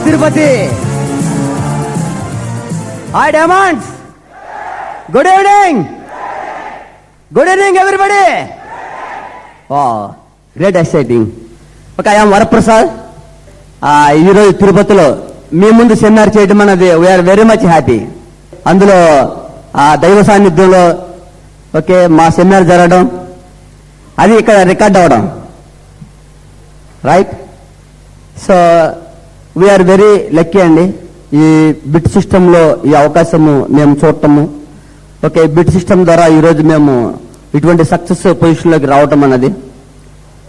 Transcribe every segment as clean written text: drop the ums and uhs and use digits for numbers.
Tirupati. Hi diamonds, good evening. Good evening everybody. Great exciting. Okay, I'm Varaprasad. ఈరోజు తిరుపతిలో మీ ముందు seminar చేయడం అన్నది వీఆర్ వెరీ మచ్ హ్యాపీ. అందులో దైవ సాన్నిధ్యంలో ఓకే మా సెమినార్ జరగడం, అది ఇక్కడ రికార్డ్ అవ్వడం, right. So we are very lucky అండి. ఈ బిట్ సిస్టంలో ఈ అవకాశము మేము చూడటము, ఓకే బిట్ సిస్టమ్ ద్వారా ఈరోజు మేము ఇటువంటి సక్సెస్ పొజిషన్లోకి రావటం అన్నది,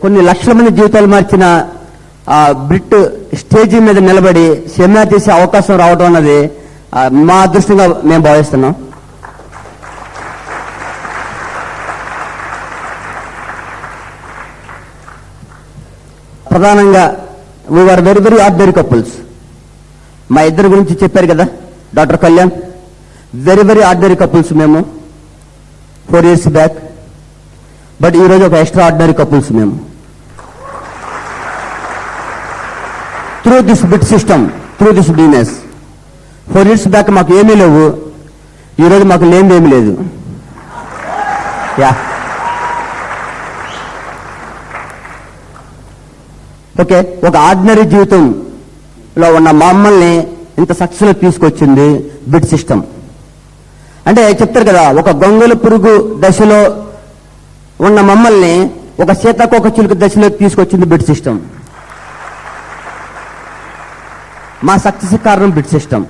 కొన్ని లక్షల మంది జీవితాలు మార్చిన బిట్ స్టేజీ మీద నిలబడి సెమినార్ చేసే అవకాశం రావడం అన్నది మా అదృష్టంగా మేము భావిస్తున్నాం. ప్రధానంగా we are very very ordinary couples. మా ఇద్దరి గురించి చెప్పారు కదా doctor Kalyan. Very very ordinary couples మేము 4 years బ్యాక్. బట్ ఈరోజు ఒక ఎక్స్ట్రా ఆర్డినరీ కపుల్స్ మేము. Through this bit system, through this business. 4 years back మాకు ఏమీ లేవు, ఈరోజు మాకు లేనిది ఏమీ లేదు. యా ఓకే, ఒక ఆర్డినరీ జీవితంలో ఉన్న మమ్మల్ని ఇంత సక్సెస్ తీసుకొచ్చింది బిట్ సిస్టమ్. అంటే చెప్తారు కదా, ఒక గొంగళి పురుగు దశలో ఉన్న మమ్మల్ని ఒక సీతాకోక చిలుక దశలోకి తీసుకొచ్చింది బిట్ సిస్టమ్. మా సక్సెస్ కారణం bit system.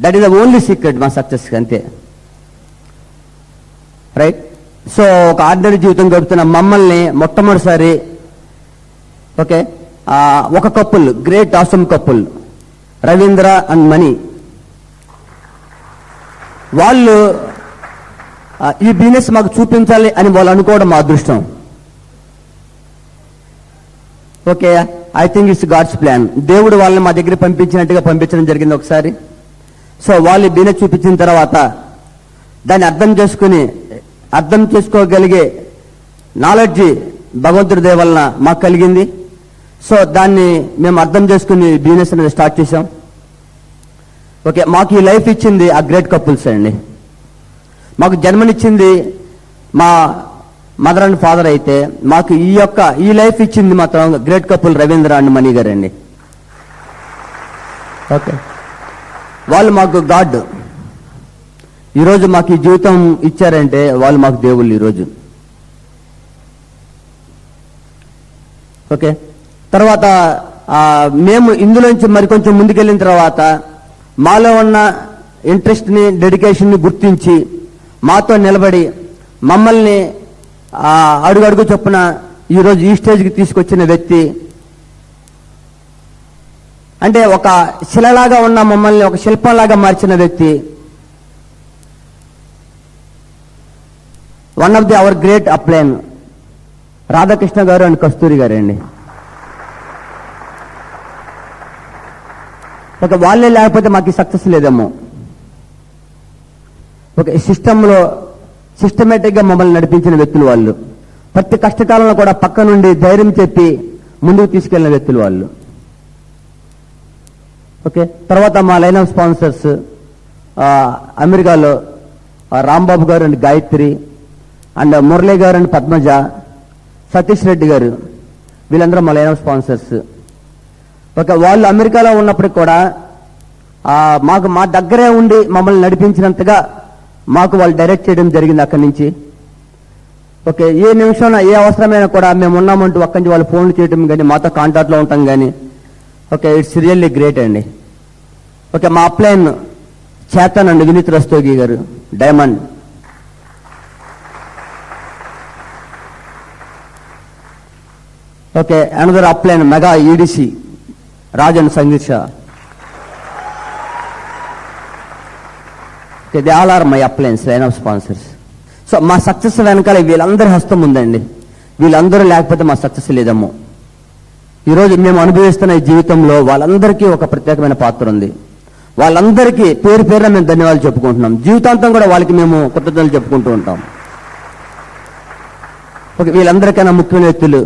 That is the only secret మా సక్సెస్, అంతే, రైట్. సో ఒక ఆర్డినరీ జీవితం గడుపుతున్న మమ్మల్ని మొట్టమొదటిసారి ఓకే ఒక couple, great awesome couple, Ravindra and Mani, వాళ్ళు ఈ బిజినెస్ మాకు చూపించాలి అని వాళ్ళు అనుకోవడం మా అదృష్టం. Okay, I think it's god's plan. దేవుడు వాళ్ళని మా దగ్గర పంపించినట్టుగా పంపించడం జరిగింది ఒకసారి. సో వాళ్ళు బిజినెస్ చూపించిన తర్వాత దాన్ని అర్థం చేసుకోగలిగే నాలెడ్జి భగవంతుడి దయ వలన మాకు కలిగింది. సో దాన్ని మేము అర్థం చేసుకుని బిజినెస్ అనేది స్టార్ట్ చేశాం. ఓకే, మాకు ఈ లైఫ్ ఇచ్చింది ఆ గ్రేట్ కపుల్స్ అండి. మాకు జన్మనిచ్చింది మా మదర్ అండ్ ఫాదర్ అయితే, మాకు ఈ లైఫ్ ఇచ్చింది మాత్రం గ్రేట్ కపుల్ రవీంద్ర అండ్ మణి గారు అండి. ఓకే, వాళ్ళు మాకు గాడ్. ఈరోజు మాకు ఈ జీవితం ఇచ్చారంటే వాళ్ళు మాకు దేవుళ్ళు ఈరోజు. ఓకే, తర్వాత మేము ఇందులోంచి మరికొంచెం ముందుకెళ్ళిన తర్వాత మాలో ఉన్న ఇంట్రెస్ట్ని, డెడికేషన్ని గుర్తించి మాతో నిలబడి మమ్మల్ని అడుగడుగు చొప్పున ఈరోజు ఈ స్టేజ్కి తీసుకొచ్చిన వ్యక్తి, అంటే ఒక శిలలాగా ఉన్న మమ్మల్ని ఒక శిల్పంలాగా మార్చిన వ్యక్తి, one of the hour great upline Radhakrishna గారు అండ్ కస్తూరి గారు అండి. ఒక వాళ్ళే లేకపోతే మాకు సక్సెస్ లేదేమో. ఒక సిస్టంలో సిస్టమేటిక్గా మమ్మల్ని నడిపించిన వ్యక్తులు వాళ్ళు. ప్రతి కష్టకాలంలో కూడా పక్క నుండి ధైర్యం చెప్పి ముందుకు తీసుకెళ్లిన వ్యక్తులు వాళ్ళు. ఓకే, తర్వాత మా లైన్ ఆఫ్ స్పాన్సర్స్ అమెరికాలో రాంబాబు గారు అండ్ గాయత్రి అండ్ మురళీ గారు అండ్ పద్మజ, సతీష్ రెడ్డి గారు, వీళ్ళందరూ మా లైన్ ఆఫ్ స్పాన్సర్స్. ఓకే, వాళ్ళు అమెరికాలో ఉన్నప్పటికి కూడా మాకు మా దగ్గరే ఉండి మమ్మల్ని నడిపించినంతగా మాకు వాళ్ళు డైరెక్ట్ చేయడం జరిగింది అక్కడి నుంచి. ఓకే, ఏ నిమిషంలో ఏ అవసరమైనా కూడా మేము ఉన్నామంటూ అక్కడి నుంచి వాళ్ళు ఫోన్లు చేయడం కానీ, మాతో కాంటాక్ట్లో ఉంటాం కానీ. ఓకే, ఇట్స్ రియల్లీ గ్రేట్ అండి. ఓకే, మా upline Chetan and Vineet Rastogi garu, diamond. Okay, another upline mega EDC Rajan Sangeet Shah. Okay, they all are my uplines, line of sponsors. So మా సక్సెస్ వెనకాల వీళ్ళందరి హస్తం ఉందండి. వీళ్ళందరూ లేకపోతే మా సక్సెస్ లేదమ్మో. ఈరోజు మేము అనుభవిస్తున్న ఈ జీవితంలో వాళ్ళందరికీ ఒక ప్రత్యేకమైన పాత్ర ఉంది. వాళ్ళందరికీ పేరు పేరున మేము ధన్యవాదాలు చెప్పుకుంటున్నాం. జీవితాంతం కూడా వాళ్ళకి మేము కృతజ్ఞతలు చెప్పుకుంటూ ఉంటాం. ఓకే, వీళ్ళందరికైనా ముఖ్యమైన వ్యక్తులు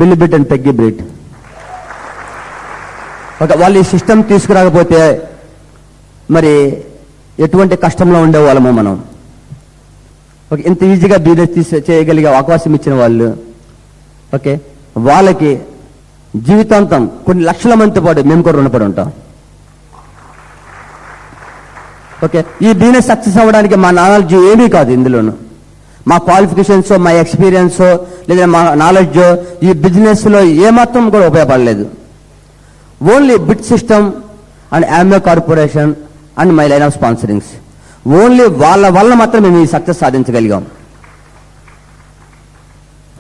బిల్లి బిట్ అండ్ పెగ్గి బ్రిట్. వాళ్ళు ఈ సిస్టమ్ తీసుకురాకపోతే మరి ఎటువంటి కష్టంలో ఉండేవాళ్ళము మనం. ఇంత ఈజీగా బిజినెస్ చేయగలిగే అవకాశం ఇచ్చిన వాళ్ళు ఓకే, వాళ్ళకి జీవితాంతం కొన్ని లక్షల మందితో పాటు మేము కూడా రుణపడి ఉంటాం. ఓకే, ఈ బిజినెస్ సక్సెస్ అవ్వడానికి మా నాలెడ్జ్ ఏమీ కాదు, ఇందులోను మా క్వాలిఫికేషన్స్, మా ఎక్స్పీరియన్స్ లేదా మా నాలెడ్జ్ ఈ బిజినెస్లో ఏమాత్రం కూడా ఉపయోగపడలేదు. Only bit system and Amway corporation and my line of sponsorings, only వాళ్ళ వల్ల మాత్రం మేము ఈ సక్సెస్ సాధించగలిగాం.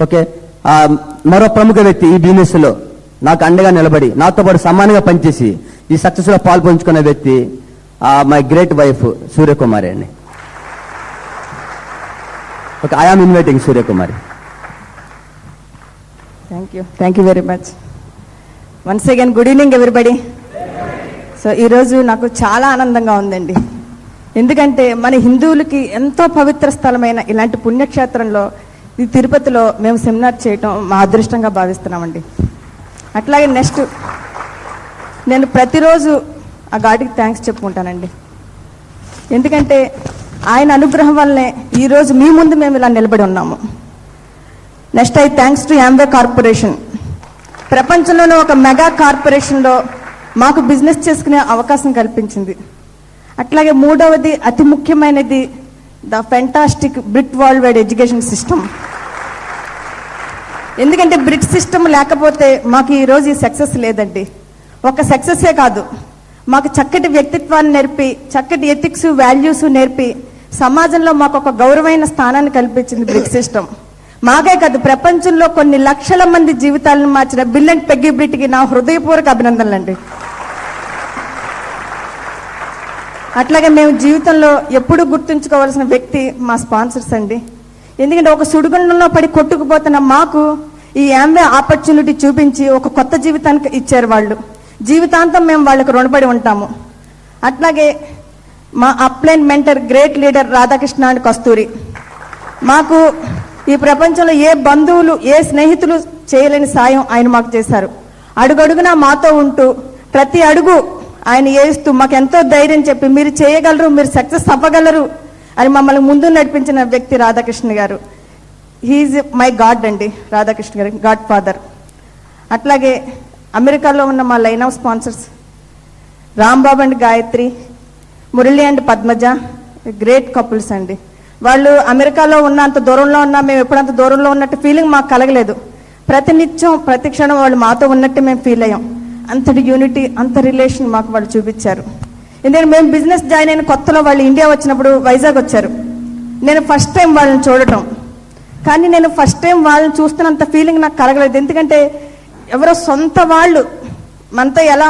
ఓకే, మరో ప్రముఖ వ్యక్తి ఈ బిజినెస్లో నాకు అండగా నిలబడి నాతో పాటు సమానంగా పనిచేసి ఈ సక్సెస్లో పాల్పంచుకున్న వ్యక్తి మై గ్రేట్ వైఫ్ సూర్యకుమారి అండి. Okay, I am inviting Suryakumari. Thank you very much. Once again good evening everybody. So ఈరోజు నాకు చాలా ఆనందంగా ఉందండి, ఎందుకంటే మన హిందువులకి ఎంతో పవిత్ర స్థలమైన ఇలాంటి పుణ్యక్షేత్రంలో ఈ తిరుపతిలో మేము సెమినార్ చేయటం మా అదృష్టంగా భావిస్తున్నామండి. అట్లాగే నెక్స్ట్ నేను ప్రతిరోజు ఆ గాడికి థ్యాంక్స్ చెప్పుకుంటానండి, ఎందుకంటే ఆయన అనుగ్రహం వల్లనే ఈరోజు మీ ముందు మేము ఇలా నిలబడి ఉన్నాము. Next thanks to Amway corporation. ప్రపంచంలోనే ఒక మెగా కార్పొరేషన్లో మాకు బిజినెస్ చేసుకునే అవకాశం కల్పించింది. అట్లాగే మూడవది అతి ముఖ్యమైనది the fantastic బ్రిట్ world wide education system. ఎందుకంటే బ్రిట్ సిస్టమ్ లేకపోతే మాకు ఈరోజు ఈ సక్సెస్ లేదండి. ఒక సక్సెస్సే కాదు, మాకు చక్కటి వ్యక్తిత్వాన్ని నేర్పి, చక్కటి ఎథిక్స్ వాల్యూస్ నేర్పి సమాజంలో మాకు ఒక గౌరవమైన స్థానాన్ని కల్పించింది బ్రిట్ సిస్టమ్. మాకే కాదు, ప్రపంచంలో కొన్ని లక్షల మంది జీవితాలను మార్చిన బిల్ అండ్ పెగ్గీ బ్రిట్కి నా హృదయపూర్వక అభినందనలు అండి. అట్లాగే మేము జీవితంలో ఎప్పుడు గుర్తుంచుకోవాల్సిన వ్యక్తి మా స్పాన్సర్స్ అండి. ఎందుకంటే ఒక సుడిగుండంలో పడి కొట్టుకుపోతున్న మాకు ఈ యామ్వే ఆపర్చునిటీ చూపించి ఒక కొత్త జీవితానికి ఇచ్చారు వాళ్ళు. జీవితాంతం మేము వాళ్ళకు రుణపడి ఉంటాము. అట్లాగే మా upline mentor great leader Radhakrishna and Kasturi. మాకు ఈ ప్రపంచంలో ఏ బంధువులు ఏ స్నేహితులు చేయలేని సాయం ఆయన మాకు చేశారు. అడుగడుగునా మాతో ఉంటూ ప్రతి అడుగు ఆయన వేస్తూ మాకు ఎంతో ధైర్యం చెప్పి మీరు చేయగలరు, మీరు సక్సెస్ అవ్వగలరు అని మమ్మల్ని ముందు నడిపించిన వ్యక్తి రాధాకృష్ణ గారు. హీఈస్ మై గాడ్ అండి, రాధాకృష్ణ గారు గాడ్ ఫాదర్. అట్లాగే అమెరికాలో ఉన్న మా line of sponsors Rambabu and Gayatri, Murali and Padmaja, great couples అండి. వాళ్ళు అమెరికాలో ఉన్న అంత దూరంలో ఉన్నా మేము ఎప్పుడంత దూరంలో ఉన్నట్టు ఫీలింగ్ మాకు కలగలేదు. ప్రతినిత్యం ప్రతి క్షణం వాళ్ళు మాతో ఉన్నట్టు మేము ఫీల్ అయ్యాం. అంతటి యూనిటీ, అంత రిలేషన్ మాకు వాళ్ళు చూపించారు. ఎందుకంటే మేము బిజినెస్ జాయిన్ అయిన కొత్తలో వాళ్ళు ఇండియా వచ్చినప్పుడు వైజాగ్ వచ్చారు. నేను ఫస్ట్ టైం వాళ్ళని చూడటం, కానీ నేను ఫస్ట్ టైం వాళ్ళని చూస్తున్నంత ఫీలింగ్ నాకు కలగలేదు. ఎందుకంటే ఎవరో సొంత వాళ్ళు మనతో ఎలా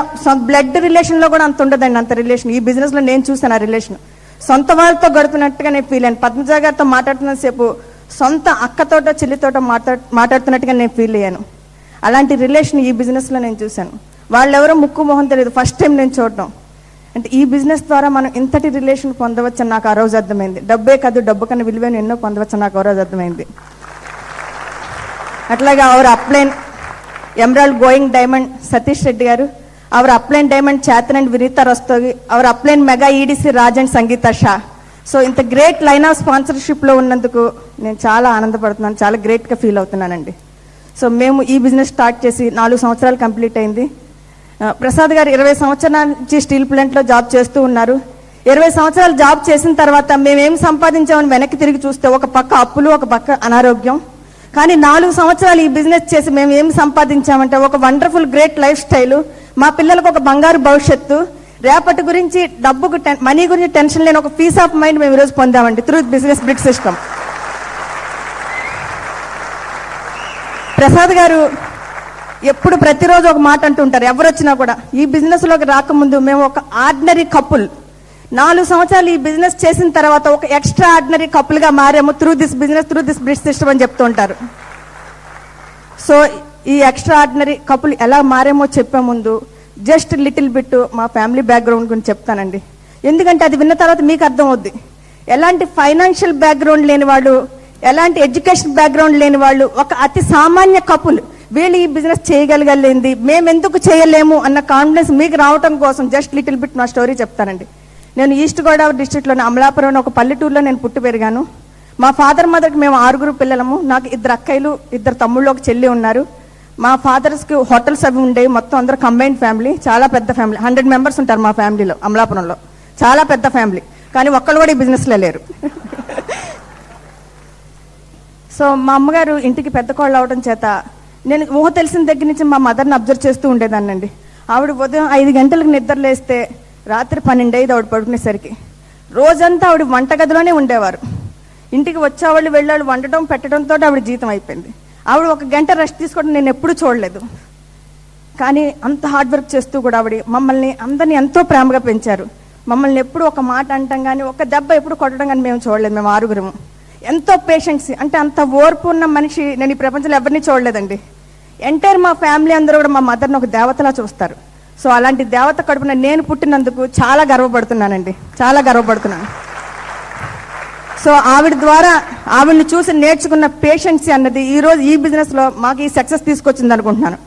బ్లడ్ రిలేషన్లో కూడా అంత ఉండదండి, అంత రిలేషన్ ఈ బిజినెస్లో నేను చూసాను. ఆ రిలేషన్ సొంత వాళ్ళతో గడుపునట్టుగా నేను ఫీల్ అయ్యాను. పద్మజ గారితో మాట్లాడుతున్న సేపు సొంత అక్కతోటో చెల్లితోటో మాట్లాడుతున్నట్టుగా నేను ఫీల్ అయ్యాను. అలాంటి రిలేషన్ ఈ బిజినెస్లో నేను చూశాను. వాళ్ళెవరో ముక్కు మొహం తెలియదు, ఫస్ట్ టైం నేను చూడటం. అంటే ఈ బిజినెస్ ద్వారా మనం ఇంతటి రిలేషన్ పొందవచ్చని నాకు ఆ రోజు అర్థమైంది. డబ్బే కాదు, డబ్బు కన్నా విలువైన ఎన్నో పొందవచ్చని నాకు ఆ రోజు అర్థమైంది. అట్లాగే our upline emerald going diamond Satish Reddy garu, our upline diamond Chetan and Vineeta Rastogi, our upline mega EDC Raj and Sangeeta Shah. So ఇంత గ్రేట్ లైన్ ఆఫ్ స్పాన్సర్షిప్లో ఉన్నందుకు నేను చాలా ఆనందపడుతున్నాను, చాలా గ్రేట్గా ఫీల్ అవుతున్నానండి. సో మేము ఈ బిజినెస్ స్టార్ట్ చేసి 4 సంవత్సరాలు కంప్లీట్ అయింది. ప్రసాద్ గారు 20 సంవత్సరాల నుంచి స్టీల్ ప్లాంట్లో జాబ్ చేస్తూ ఉన్నారు. 20 సంవత్సరాలు జాబ్ చేసిన తర్వాత మేమేం సంపాదించామని వెనక్కి తిరిగి చూస్తే ఒక పక్క అప్పులు, ఒక పక్క అనారోగ్యం. కానీ 4 సంవత్సరాలు ఈ బిజినెస్ చేసి మేము ఏం సంపాదించామంటే ఒక వండర్ఫుల్ గ్రేట్ లైఫ్ స్టైల్, మా పిల్లలకు ఒక బంగారు భవిష్యత్తు, రేపటి గురించి డబ్బుకు మనీ గురించి టెన్షన్ లేని ఒక పీస్ ఆఫ్ మైండ్ మేము ఈరోజు పొందామండి త్రూ బిజినెస్ బ్రిట్ సిస్టమ్. ప్రసాద్ గారు ఎప్పుడు ప్రతిరోజు ఒక మాట అంటుంటారు, ఎవరు వచ్చినా కూడా ఈ బిజినెస్లోకి రాకముందు మేము ఒక ఆర్డినరీ కపుల్, 4 సంవత్సరాలు ఈ బిజినెస్ చేసిన తర్వాత ఒక ఎక్స్ట్రా ఆర్డినరీ కపుల్గా మారాము through this business, through this bit system అని చెప్తూ ఉంటారు. సో ఈ ఎక్స్ట్రా ఆర్డినరీ కపుల్ ఎలా మారేమో చెప్పే ముందు జస్ట్ లిటిల్ బిట్ మా ఫ్యామిలీ బ్యాక్గ్రౌండ్ గురించి చెప్తానండి. ఎందుకంటే అది విన్న తర్వాత మీకు అర్థం అవుద్ది. ఎలాంటి ఫైనాన్షియల్ బ్యాక్గ్రౌండ్ లేని వాళ్ళు, ఎలాంటి ఎడ్యుకేషన్ బ్యాక్గ్రౌండ్ లేని వాళ్ళు, ఒక అతి సామాన్య కపుల్ వీళ్ళు ఈ బిజినెస్ చేయగలగలేంది, మేము ఎందుకు చేయలేము అన్న కాన్ఫిడెన్స్ మీకు రావటం కోసం జస్ట్ లిటిల్ బిట్ నా స్టోరీ చెప్తానండి. నేను ఈస్ట్ గోదావరి డిస్ట్రిక్ట్లోని అమలాపురం ఒక పల్లెటూరులో నేను పుట్టి పెరిగాను. మా ఫాదర్ మదర్కి మేము 6 పిల్లలము. నాకు 2 అక్కయ్యలు 2 తమ్ముళ్ళు, ఒక చెల్లి ఉన్నారు. మా ఫాదర్స్కి హోటల్స్ అవి ఉండేవి. మొత్తం అందరూ కంబైన్డ్ ఫ్యామిలీ, చాలా పెద్ద ఫ్యామిలీ. 100 మెంబర్స్ ఉంటారు మా ఫ్యామిలీలో. అమలాపురంలో చాలా పెద్ద ఫ్యామిలీ, కానీ ఒక్కళ్ళు కూడా ఈ బిజినెస్లో లేరు. సో మా అమ్మగారు ఇంటికి పెద్ద కోళ్ళు అవడం చేత నేను ఊహ తెలిసిన దగ్గర నుంచి మా మదర్ని అబ్జర్వ్ చేస్తూ ఉండేదాన్నండి. ఆవిడ ఉదయం 5 గంటలకు నిద్ర లేస్తే రాత్రి 12 అయ్యేది ఆవిడ పడుకునేసరికి. రోజంతా ఆవిడ వంటగదిలోనే ఉండేవారు. ఇంటికి వచ్చేవాళ్ళు వెళ్ళేవాళ్ళు వండటం పెట్టడంతో ఆవిడ జీతం అయిపోయింది. ఆవిడ 1 గంట రెస్ట్ తీసుకోవడం నేను ఎప్పుడూ చూడలేదు. కానీ అంత హార్డ్ వర్క్ చేస్తూ కూడా ఆవిడ మమ్మల్ని అందరినీ ఎంతో ప్రేమగా పెంచారు. మమ్మల్ని ఎప్పుడు ఒక మాట అంటాం కానీ, ఒక దెబ్బ ఎప్పుడు కొట్టడం కానీ మేము చూడలేదు. మేము 6 ఎంతో పేషెన్సీ, అంటే అంత ఓర్పు ఉన్న మనిషి నేను ఈ ప్రపంచంలో ఎవరిని చూడలేదండి. ఎంటైర్ మా ఫ్యామిలీ అందరూ కూడా మా మదర్ని ఒక దేవతలా చూస్తారు. సో అలాంటి దేవత కడుపున నేను పుట్టినందుకు చాలా గర్వపడుతున్నానండి, చాలా గర్వపడుతున్నాను. సో ఆవిడ ద్వారా ఆవిడని చూసి నేర్చుకున్న పేషెన్సీ అన్నది ఈరోజు ఈ బిజినెస్లో మాకు ఈ సక్సెస్ తీసుకొచ్చింది అనుకుంటున్నాను.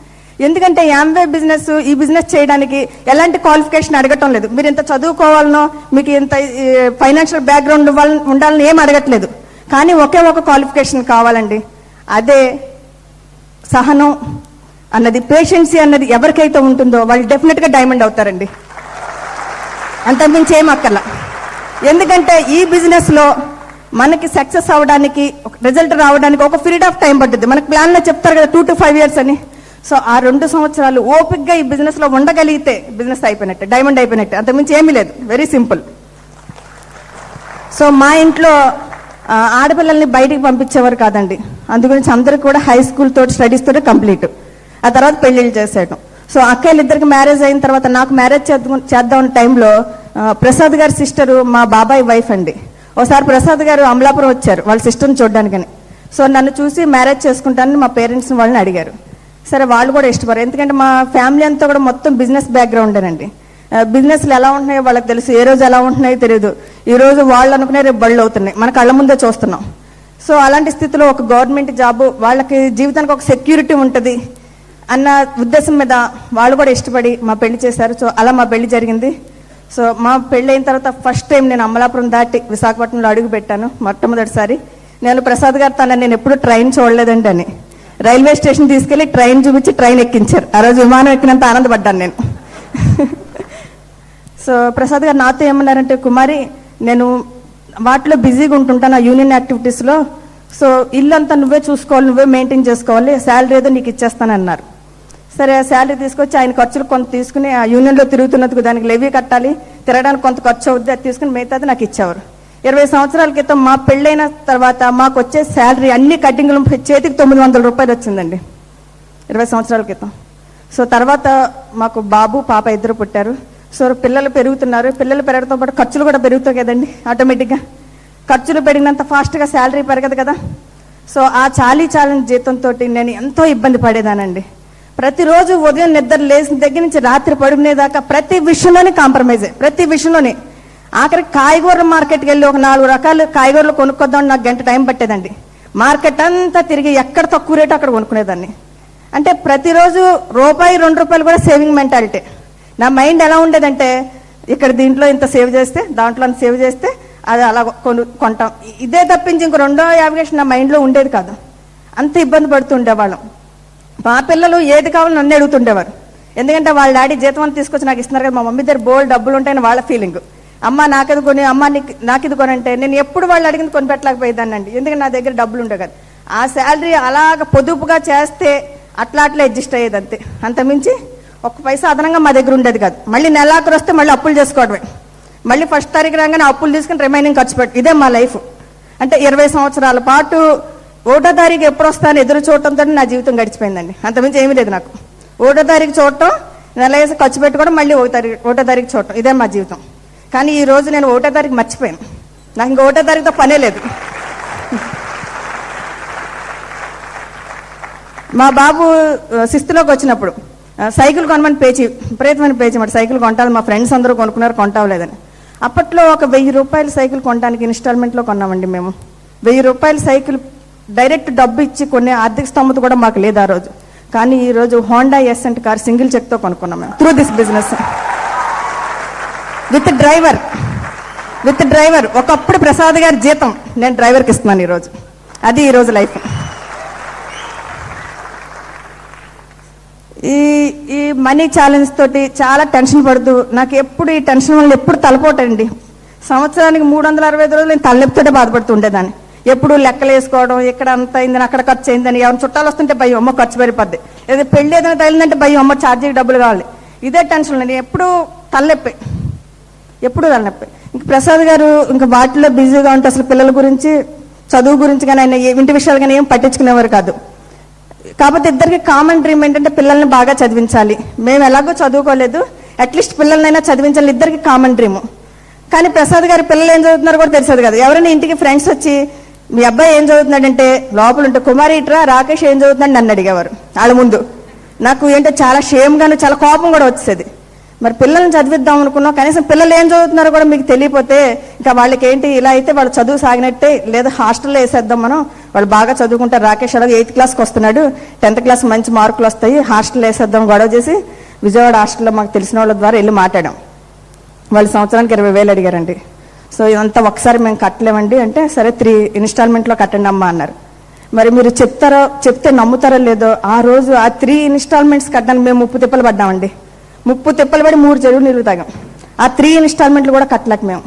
ఎందుకంటే యాంవే బిజినెస్, ఈ బిజినెస్ చేయడానికి ఎలాంటి క్వాలిఫికేషన్ అడగటం లేదు. మీరు ఇంత చదువుకోవాలనో, మీకు ఇంత ఫైనాన్షియల్ బ్యాక్గ్రౌండ్ ఉండాలని ఏం అడగట్లేదు. కానీ ఒకే ఒక క్వాలిఫికేషన్ కావాలండి, అదే సహనం అన్నది, పేషెన్సీ అన్నది ఎవరికైతే ఉంటుందో వాళ్ళు డెఫినెట్గా డైమండ్ అవుతారండి. అంతకుమించి ఏం అక్కర్లా. ఎందుకంటే ఈ బిజినెస్లో మనకి సక్సెస్ అవ్వడానికి, రిజల్ట్ రావడానికి ఒక పీరియడ్ ఆఫ్ టైం పడుతుంది. మనకి ప్లాన్లో చెప్తారు కదా 2 to 5 years అని. సో ఆ 2 సంవత్సరాలు ఓపిక్గా ఈ బిజినెస్లో ఉండగలిగితే బిజినెస్ అయిపోయినట్టే, డైమండ్ అయిపోయినట్టే. అంతకుమించి ఏమీ లేదు, వెరీ సింపుల్. సో మా ఇంట్లో ఆడపిల్లల్ని బయటికి పంపించేవారు కాదండి. అందుగురించి అందరికి కూడా హై స్కూల్ తోటి స్టడీస్ తోటి కంప్లీట్. ఆ తర్వాత పెళ్లిళ్ళు చేసేయడం. సో అక్కయ్యలు 2 మ్యారేజ్ అయిన తర్వాత నాకు మ్యారేజ్ చేద్దామన్న టైంలో ప్రసాద్ గారి సిస్టరు మా బాబాయ్ వైఫ్ అండి. ఒకసారి ప్రసాద్ గారు అమలాపురం వచ్చారు వాళ్ళ సిస్టర్ని చూడడానికని. సో నన్ను చూసి మ్యారేజ్ చేసుకుంటానని మా పేరెంట్స్ని వాళ్ళని అడిగారు. సరే, వాళ్ళు కూడా ఇష్టపడారు. ఎందుకంటే మా ఫ్యామిలీ అంతా కూడా మొత్తం బిజినెస్ బ్యాక్గ్రౌండేనండి. బిజినెస్లు ఎలా ఉంటున్నాయో వాళ్ళకి తెలుసు, ఏ రోజు ఎలా ఉంటున్నాయో తెలియదు. ఈ రోజు వాళ్ళు అనుకునే రేపు బళ్ళు అవుతున్నాయి, మన కళ్ళ ముందే చూస్తున్నాం. సో అలాంటి స్థితిలో ఒక గవర్నమెంట్ జాబు, వాళ్ళకి జీవితానికి ఒక సెక్యూరిటీ ఉంటుంది అన్న ఉద్దేశం మీద వాళ్ళు కూడా ఇష్టపడి మా పెళ్లి చేశారు. సో అలా మా పెళ్లి జరిగింది. సో మా పెళ్ళి అయిన తర్వాత ఫస్ట్ టైం నేను అమలాపురం దాటి విశాఖపట్నంలో అడుగు పెట్టాను. మొట్టమొదటిసారి నేను ప్రసాద్ గారు తనని నేను ఎప్పుడు ట్రైన్ చూడలేదండి అని రైల్వే స్టేషన్ తీసుకెళ్లి ట్రైన్ చూపించి ట్రైన్ ఎక్కించారు. ఆ రోజు విమానం ఎక్కినంత ఆనందపడ్డాను నేను. సో ప్రసాద్ గారు నాతో ఏమన్నారంటే, కుమారి నేను వాటిలో బిజీగా ఉంటుంటాను, ఆ యూనియన్ యాక్టివిటీస్లో. సో ఇల్లంతా నువ్వే చూసుకోవాలి, నువ్వే మెయింటైన్ చేసుకోవాలి, శాలరీ ఏదో నీకు ఇచ్చేస్తానన్నారు. సరే, శాలరీ తీసుకొచ్చి ఆయన ఖర్చులు కొంత తీసుకుని ఆ యూనియన్లో తిరుగుతున్నందుకు దానికి లెవీ కట్టాలి, తిరగడానికి కొంత ఖర్చు అవుద్ది, అది తీసుకుని మిగతాది నాకు ఇచ్చేవారు. 20 సంవత్సరాల క్రితం మా పెళ్ళైన తర్వాత మాకు వచ్చే శాలరీ అన్ని కట్టింగ్లు చేతికి 900 రూపాయలు వచ్చిందండి 20 సంవత్సరాల క్రితం. సో తర్వాత మాకు బాబు పాప 2 పుట్టారు. సో పిల్లలు పెరుగుతున్నారు. పిల్లలు పెరగడంతో పాటు ఖర్చులు కూడా పెరుగుతాయి కదండి ఆటోమేటిక్గా. ఖర్చులు పెరిగినంత ఫాస్ట్గా శాలరీ పెరగదు కదా. సో ఆ చాలని జీతంతో నేను ఎంతో ఇబ్బంది పడేదానండి. ప్రతిరోజు ఉదయం నిద్ర లేచిన దగ్గర నుంచి రాత్రి పడుకునేదాకా ప్రతి విషయంలోనే కాంప్రమైజే, ప్రతి విషయంలోనే. ఆఖరికి కాయగూరల మార్కెట్కి వెళ్ళి ఒక 4 రకాల కాయగూరలు కొనుక్కొద్దామని నాకు గంట టైం పట్టేదండి. మార్కెట్ అంతా తిరిగి ఎక్కడ తక్కువ రేటు అక్కడ కొనుక్కునేదాన్ని. అంటే ప్రతిరోజు ₹2 కూడా సేవింగ్ మెంటాలిటీ. నా మైండ్ ఎలా ఉండేదంటే, ఇక్కడ దీంట్లో ఇంత సేవ్ చేస్తే, దాంట్లో అంత సేవ్ చేస్తే అది అలా కొంటాం, ఇదే తప్పించి ఇంకో రెండో యావిగేషన్ నా మైండ్లో ఉండేది కాదు. అంత ఇబ్బంది పడుతూ ఉండేవాళ్ళం. మా పిల్లలు ఏది కావాలో నన్ను అడుగుతుండేవారు. ఎందుకంటే వాళ్ళ డాడీ జీతం అంతా తీసుకొచ్చి నాకు ఇస్తున్నారు కదా, మా మమ్మీ దగ్గర బోల్డ్ డబ్బులు ఉంటాయని వాళ్ళ ఫీలింగ్. అమ్మ నాకిది కొని, అమ్మ నాకు ఇది కొనంటే నేను ఎప్పుడు వాళ్ళు అడిగింది కొనిపెట్టలేకపోయేదాన్ని అండి. ఎందుకంటే నా దగ్గర డబ్బులు ఉండే కదా. ఆ శాలరీ అలాగ పొదుపుగా చేస్తే అట్లా అడ్జస్ట్ అయ్యేది అంతే. అంతమించి 1 పైసా అదనంగా మా దగ్గర ఉండేది కాదు. మళ్ళీ నెలాఖరు వస్తే మళ్ళీ అప్పులు చేసుకోవడమే. మళ్ళీ 1st తారీఖు రాగానే అప్పులు తీసుకుని రిమైనింగ్ ఖర్చు పెట్టి, ఇదే మా లైఫ్. అంటే 20 సంవత్సరాల పాటు 1వ తారీఖు ఎప్పుడు వస్తాను ఎదురు చూడటంతో నా జీవితం గడిచిపోయిందండి. అంతమించి ఏమీ లేదు నాకు. 1వ తారీఖు చూడటం, నెల వేసి ఖర్చు పెట్టుకోవడం, మళ్ళీ 1వ తారీఖు చూడటం, ఇదే మా జీవితం. కానీ ఈ రోజు నేను 1వ తారీఖు మర్చిపోయాను. నాకు ఇంకా 1వ తారీఖుతో పనే లేదు. మా బాబు 6th వచ్చినప్పుడు సైకిల్ కొనమని విపరీతమైన పేచి సైకిల్ కొంటాలి, మా ఫ్రెండ్స్ అందరూ కొనుక్కున్నారు, కొంటావలేదని. అప్పట్లో ఒక ₹1000 సైకిల్ కొనడానికి ఇన్స్టాల్మెంట్లో కొన్నామండి మేము. ₹1000 సైకిల్ డైరెక్ట్ డబ్బు ఇచ్చి కొనే ఆర్థిక స్తోమత కూడా మాకు లేదు ఆ రోజు. కానీ ఈరోజు హోండా ఎసెంట్ కార్ సింగిల్ చెక్తో కొనుక్కున్నాం మేము through this business. With driver. ఒకప్పుడు ప్రసాద్ గారి జీతం నేను డ్రైవర్కి ఇస్తున్నాను ఈరోజు. అది ఈరోజు లైఫ్. ఈ మనీ ఛాలెంజ్ తోటి చాలా టెన్షన్ పడుతూ నాకు ఎప్పుడు ఈ టెన్షన్ వల్ల ఎప్పుడు తలపోటండి. సంవత్సరానికి 365 రోజులు నేను తలనొప్పితోటే బాధపడుతూ ఉండేదాన్ని. ఎప్పుడు లెక్కలు వేసుకోవడం, ఇక్కడ అంత అయిందని అక్కడ ఖర్చు అయిందని, ఎవరైనా చుట్టాలు వస్తుంటే భయం, అమ్మ ఖర్చు పెరిగిపోద్ది, లేదా పెళ్లి ఏదైనా తగిలిందంటే భయం, అమ్మ ఛార్జీకి డబ్బులు కావాలి. ఇదే టెన్షన్. నేను ఎప్పుడు తలనొప్పి. ఇంక ప్రసాద్ గారు ఇంకా వాటిలో బిజీగా ఉంటే అసలు పిల్లల గురించి, చదువు గురించి కానీ ఆయన ఇంటి విషయాలు కానీ ఏం పట్టించుకునేవారు కాదు. కాకపోతే ఇద్దరికి కామన్ డ్రీమ్ ఏంటంటే పిల్లల్ని బాగా చదివించాలి. మేము ఎలాగో చదువుకోలేదు, అట్లీస్ట్ పిల్లలనైనా చదివించాలి, ఇద్దరికి కామన్ డ్రీమ్. కానీ ప్రసాద్ గారి పిల్లలు ఏం చదువుతున్నారో కూడా తెలిసేది కాదు. ఎవరైనా ఇంటికి ఫ్రెండ్స్ వచ్చి మీ అబ్బాయి ఏం చదువుతున్నాడంటే లోపల ఉంటే కుమారి ఇట్రా రాకేష్ ఏం చదువుతున్నాడు నన్ను అడిగేవారు వాళ్ళ ముందు. నాకు ఏంటో చాలా షేమ్గాను చాలా కోపం కూడా వచ్చేది. మరి పిల్లల్ని చదివిద్దాం అనుకున్నాం, కనీసం పిల్లలు ఏం చదువుతున్నారో కూడా మీకు తెలియపోతే ఇంకా వాళ్ళకి ఏంటి, ఇలా అయితే వాళ్ళు చదువు సాగినట్టే, లేదా హాస్టల్లో వేసేద్దాం మనం, వాళ్ళు బాగా చదువుకుంటారు. రాకేష్ అలాగే 8th క్లాస్కి వస్తున్నాడు, 10th క్లాస్ మంచి మార్కులు వస్తాయి, హాస్టల్లో వేసేద్దాం గొడవ చేసి విజయవాడ హాస్టల్లో మాకు తెలిసిన వాళ్ళ ద్వారా వెళ్ళి మాట్లాడాం. వాళ్ళు సంవత్సరానికి 20,000 అడిగారండి. సో ఇదంతా ఒకసారి మేము కట్టలేమండి అంటే, సరే 3 ఇన్స్టాల్మెంట్లో కట్టండి అమ్మా అన్నారు. మరి మీరు చెప్తే నమ్ముతారో లేదో, ఆ రోజు ఆ 3 ఇన్స్టాల్మెంట్స్ కట్టడానికి మేము 30 తిప్పలు పడ్డామండి. 30 తిప్పలు పడి 3 చెరువు నీళ్ళు తాగాం. ఆ 3 ఇన్స్టాల్మెంట్లు కూడా కట్టలేక మేము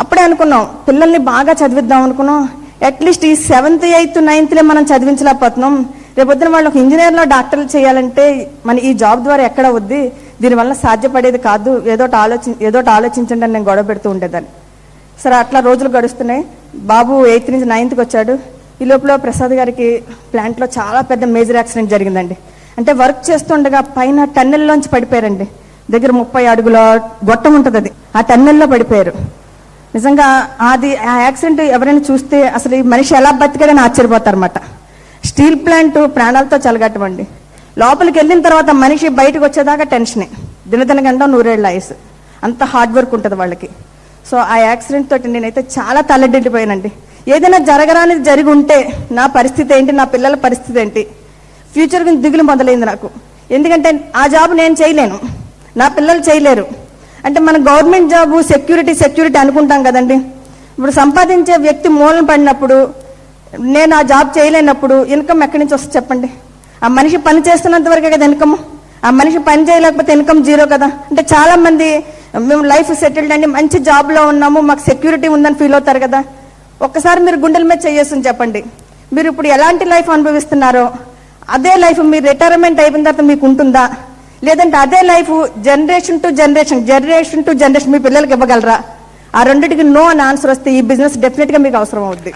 అప్పుడే అనుకున్నాం పిల్లల్ని బాగా చదివిద్దాం అనుకున్నాం. అట్లీస్ట్ ఈ 7th 8th 9th మనం చదివించలేకపోతున్నాం. రేపొద్దున వాళ్ళు ఒక ఇంజనీర్లో డాక్టర్లు చేయాలంటే మన ఈ జాబ్ ద్వారా ఎక్కడ వద్ది, దీనివల్ల సాధ్యపడేది కాదు, ఏదోటి ఆలోచించండి అని నేను గొడవ పెడుతూ ఉండేదాన్ని. సరే అట్లా రోజులు గడుస్తున్నాయి. బాబు 8th నుంచి 9th వచ్చాడు. ఈ లోపల ప్రసాద్ గారికి ప్లాంట్లో చాలా పెద్ద మేజర్ యాక్సిడెంట్ జరిగిందండి. అంటే వర్క్ చేస్తుండగా పైన టన్నెల్లోంచి పడిపోయారండి. దగ్గర 30 అడుగుల గొట్టం ఉంటుంది, అది ఆ టన్నెల్లో పడిపోయారు. నిజంగా ఆ యాక్సిడెంట్ ఎవరైనా చూస్తే అసలు ఈ మనిషి ఎలా బతికాడని ఆశ్చర్యపోతారన్నమాట. స్టీల్ ప్లాంట్ ప్రాణాలతో చలగట్టమండి. లోపలికి వెళ్ళిన తర్వాత మనిషి బయటకు వచ్చేదాకా టెన్షనే, దినదినగంట 100 ఏళ్ల ఆయుసు, అంత హార్డ్ వర్క్ ఉంటుంది వాళ్ళకి. సో ఆ యాక్సిడెంట్ తోటి నేనైతే చాలా తల్లడిల్లిపోయానండి. ఏదైనా జరగరానిది జరిగి ఉంటే నా పరిస్థితి ఏంటి, నా పిల్లల పరిస్థితి ఏంటి, ఫ్యూచర్ గురించి దిగులు మొదలైంది నాకు. ఎందుకంటే ఆ జాబ్ నేను చేయలేను, నా పిల్లలు చేయలేరు. అంటే మన గవర్నమెంట్ జాబ్ సెక్యూరిటీ అనుకుంటాం కదండి. ఇప్పుడు సంపాదించే వ్యక్తి మూలన పడినప్పుడు, నేను ఆ జాబ్ చేయలేనప్పుడు ఇన్కమ్ ఎక్కడి నుంచి వస్తుంది చెప్పండి? ఆ మనిషి పని చేస్తున్నంత వరకే కదా ఇన్కమ్. ఆ మనిషి పని చేయలేకపోతే ఇన్కమ్ జీరో కదా. అంటే చాలా మంది మేము లైఫ్ సెటిల్డ్ అండి, మంచి జాబ్లో ఉన్నాము, మాకు సెక్యూరిటీ ఉందని ఫీల్ అవుతారు కదా. ఒక్కసారి మీరు గుండెల మీద చేయేసుకుని చెప్పండి, మీరు ఇప్పుడు ఎలాంటి లైఫ్ అనుభవిస్తున్నారో అదే లైఫ్ మీరు రిటైర్మెంట్ అయిపోయిన తర్వాత మీకు ఉంటుందా? లేదంటే అదే లైఫ్ జనరేషన్ టు జనరేషన్ మీ పిల్లలకి ఇవ్వగలరా? ఆ రెండింటికి నో అని ఆన్సర్ వస్తే ఈ బిజినెస్ డెఫినెట్గా మీకు అవసరం అవుద్ది.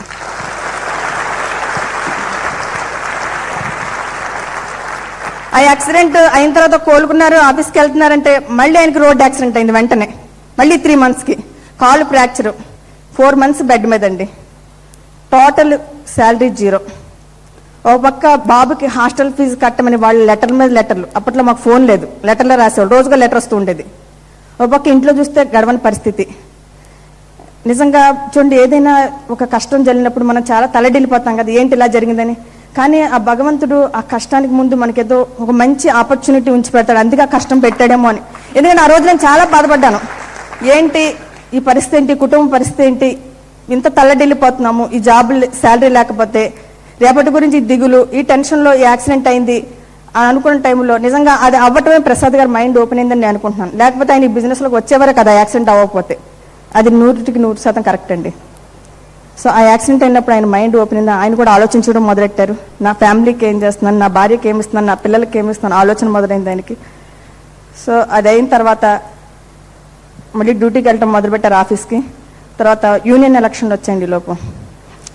ఆ యాక్సిడెంట్ అయిన తర్వాత కోలుకున్నారు, ఆఫీస్కి వెళ్తున్నారంటే మళ్ళీ ఆయనకి రోడ్ యాక్సిడెంట్ అయింది. వెంటనే మళ్ళీ 3 monthsకి కాలు ఫ్రాక్చరు, 4 months బెడ్ మీద అండి. Total salary zero. ఓ పక్క బాబుకి హాస్టల్ ఫీజు కట్టమని వాళ్ళు లెటర్ మీద లెటర్లు, అప్పట్లో మాకు ఫోన్ లేదు, లెటర్లో రాసేవాళ్ళు, రోజుగా లెటర్ వస్తూ ఉండేది. ఓ పక్క ఇంట్లో చూస్తే గడవని పరిస్థితి. నిజంగా చూడండి, ఏదైనా ఒక కష్టం జరిగినప్పుడు మనం చాలా తలడిల్లిపోతాం కదా, ఏంటి ఇలా జరిగిందని. కానీ ఆ భగవంతుడు ఆ కష్టానికి ముందు మనకేదో ఒక మంచి ఆపర్చునిటీ ఉంచి పెడతాడు, అందుకే ఆ కష్టం పెట్టాడేమో అని. ఎందుకంటే ఆ రోజు నేను చాలా బాధపడ్డాను, ఏంటి ఈ పరిస్థితి ఏంటి, కుటుంబ పరిస్థితి ఏంటి, ఇంత తల్లడిల్లిపోతున్నాము, ఈ జాబ్ శాలరీ లేకపోతే రేపటి గురించి దిగులు, ఈ టెన్షన్లో ఈ యాక్సిడెంట్ అయింది అని అనుకున్న టైంలో నిజంగా అది అవ్వటమే ప్రసాద్ గారు మైండ్ ఓపెన్ అయిందని నేను అనుకుంటున్నాను. లేకపోతే ఆయన ఈ బిజినెస్లోకి వచ్చేవారే కదా యాక్సిడెంట్ అవ్వకపోతే. అది 100% కరెక్ట్ అండి. సో ఆ యాక్సిడెంట్ అయినప్పుడు ఆయన మైండ్ ఓపెన్ అయింది, ఆయన కూడా ఆలోచించడం మొదలెట్టారు. నా ఫ్యామిలీకి ఏం చేస్తున్నాను, నా భార్యకి ఏమిస్తున్నాను, నా పిల్లలకి ఏమిస్తున్నాను, ఆలోచన మొదలైంది ఆయనకి. సో అది అయిన తర్వాత మళ్ళీ డ్యూటీకి వెళ్ళటం మొదలుపెట్టారు ఆఫీస్కి. తర్వాత యూనియన్ ఎలక్షన్లు వచ్చాయండి లోపు.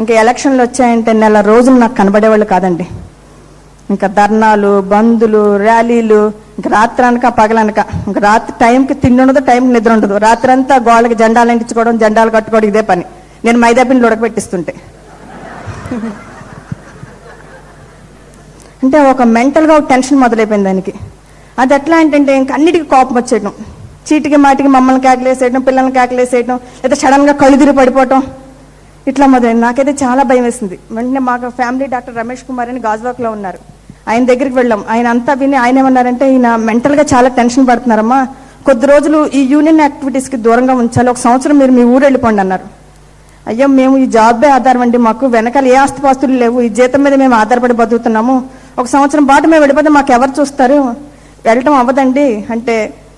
ఇంకా ఎలక్షన్లు వచ్చాయంటే నెల రోజులు నాకు కనబడేవాళ్ళు కాదండి. ఇంకా ధర్నాలు, బంధులు, ర్యాలీలు, ఇంకా రాత్రి అనక పగలనక, ఇంకా రాత్రి టైంకి తిండి ఉండదు, టైంకి నిద్ర ఉండదు. రాత్రి అంతా గోళ్ళకి జెండాలు అంటించుకోవడం, జెండాలు కట్టుకోవడం, ఇదే పని. నేను మైదాపిండి ఉడకబెట్టిస్తుంటే అంటే ఒక మెంటల్గా ఒక టెన్షన్ మొదలైపోయింది దానికి. అది ఎట్లా అంటే ఇంకా అన్నిటికీ కోపం వచ్చేయడం, చీటికి మాటికి మమ్మల్ని కేకలేసేయడం, పిల్లల్ని కేకలేసేయడం, లేదా సడన్గా కళ్ళు తిరిగి పడిపోవటం, ఇట్లా మొదలైంది. నాకైతే చాలా భయం వేసింది. వెంటనే మాకు ఫ్యామిలీ డాక్టర్ రమేష్ కుమార్ అని గాజువాక్లో ఉన్నారు, ఆయన దగ్గరికి వెళ్ళాం. ఆయన అంతా విని ఆయన ఏమన్నారంటే, ఈయన మెంటల్గా చాలా టెన్షన్ పడుతున్నారమ్మా, కొద్ది రోజులు ఈ యూనియన్ యాక్టివిటీస్కి దూరంగా ఉంచాలి, 1 సంవత్సరం మీరు మీ ఊరు వెళ్ళిపోండి అన్నారు. అయ్యో మేము ఈ జాబే ఆధారం అండి, మాకు వెనకాల ఏ ఆస్తిపాస్తులు లేవు, ఈ జీతం మీద మేము ఆధారపడి బతుకుతున్నాము, 1 సంవత్సరం పాటు మేము వెళ్ళిపోతే మాకు ఎవరు చూస్తారు, వెళ్ళటం అవ్వదండి అంటే,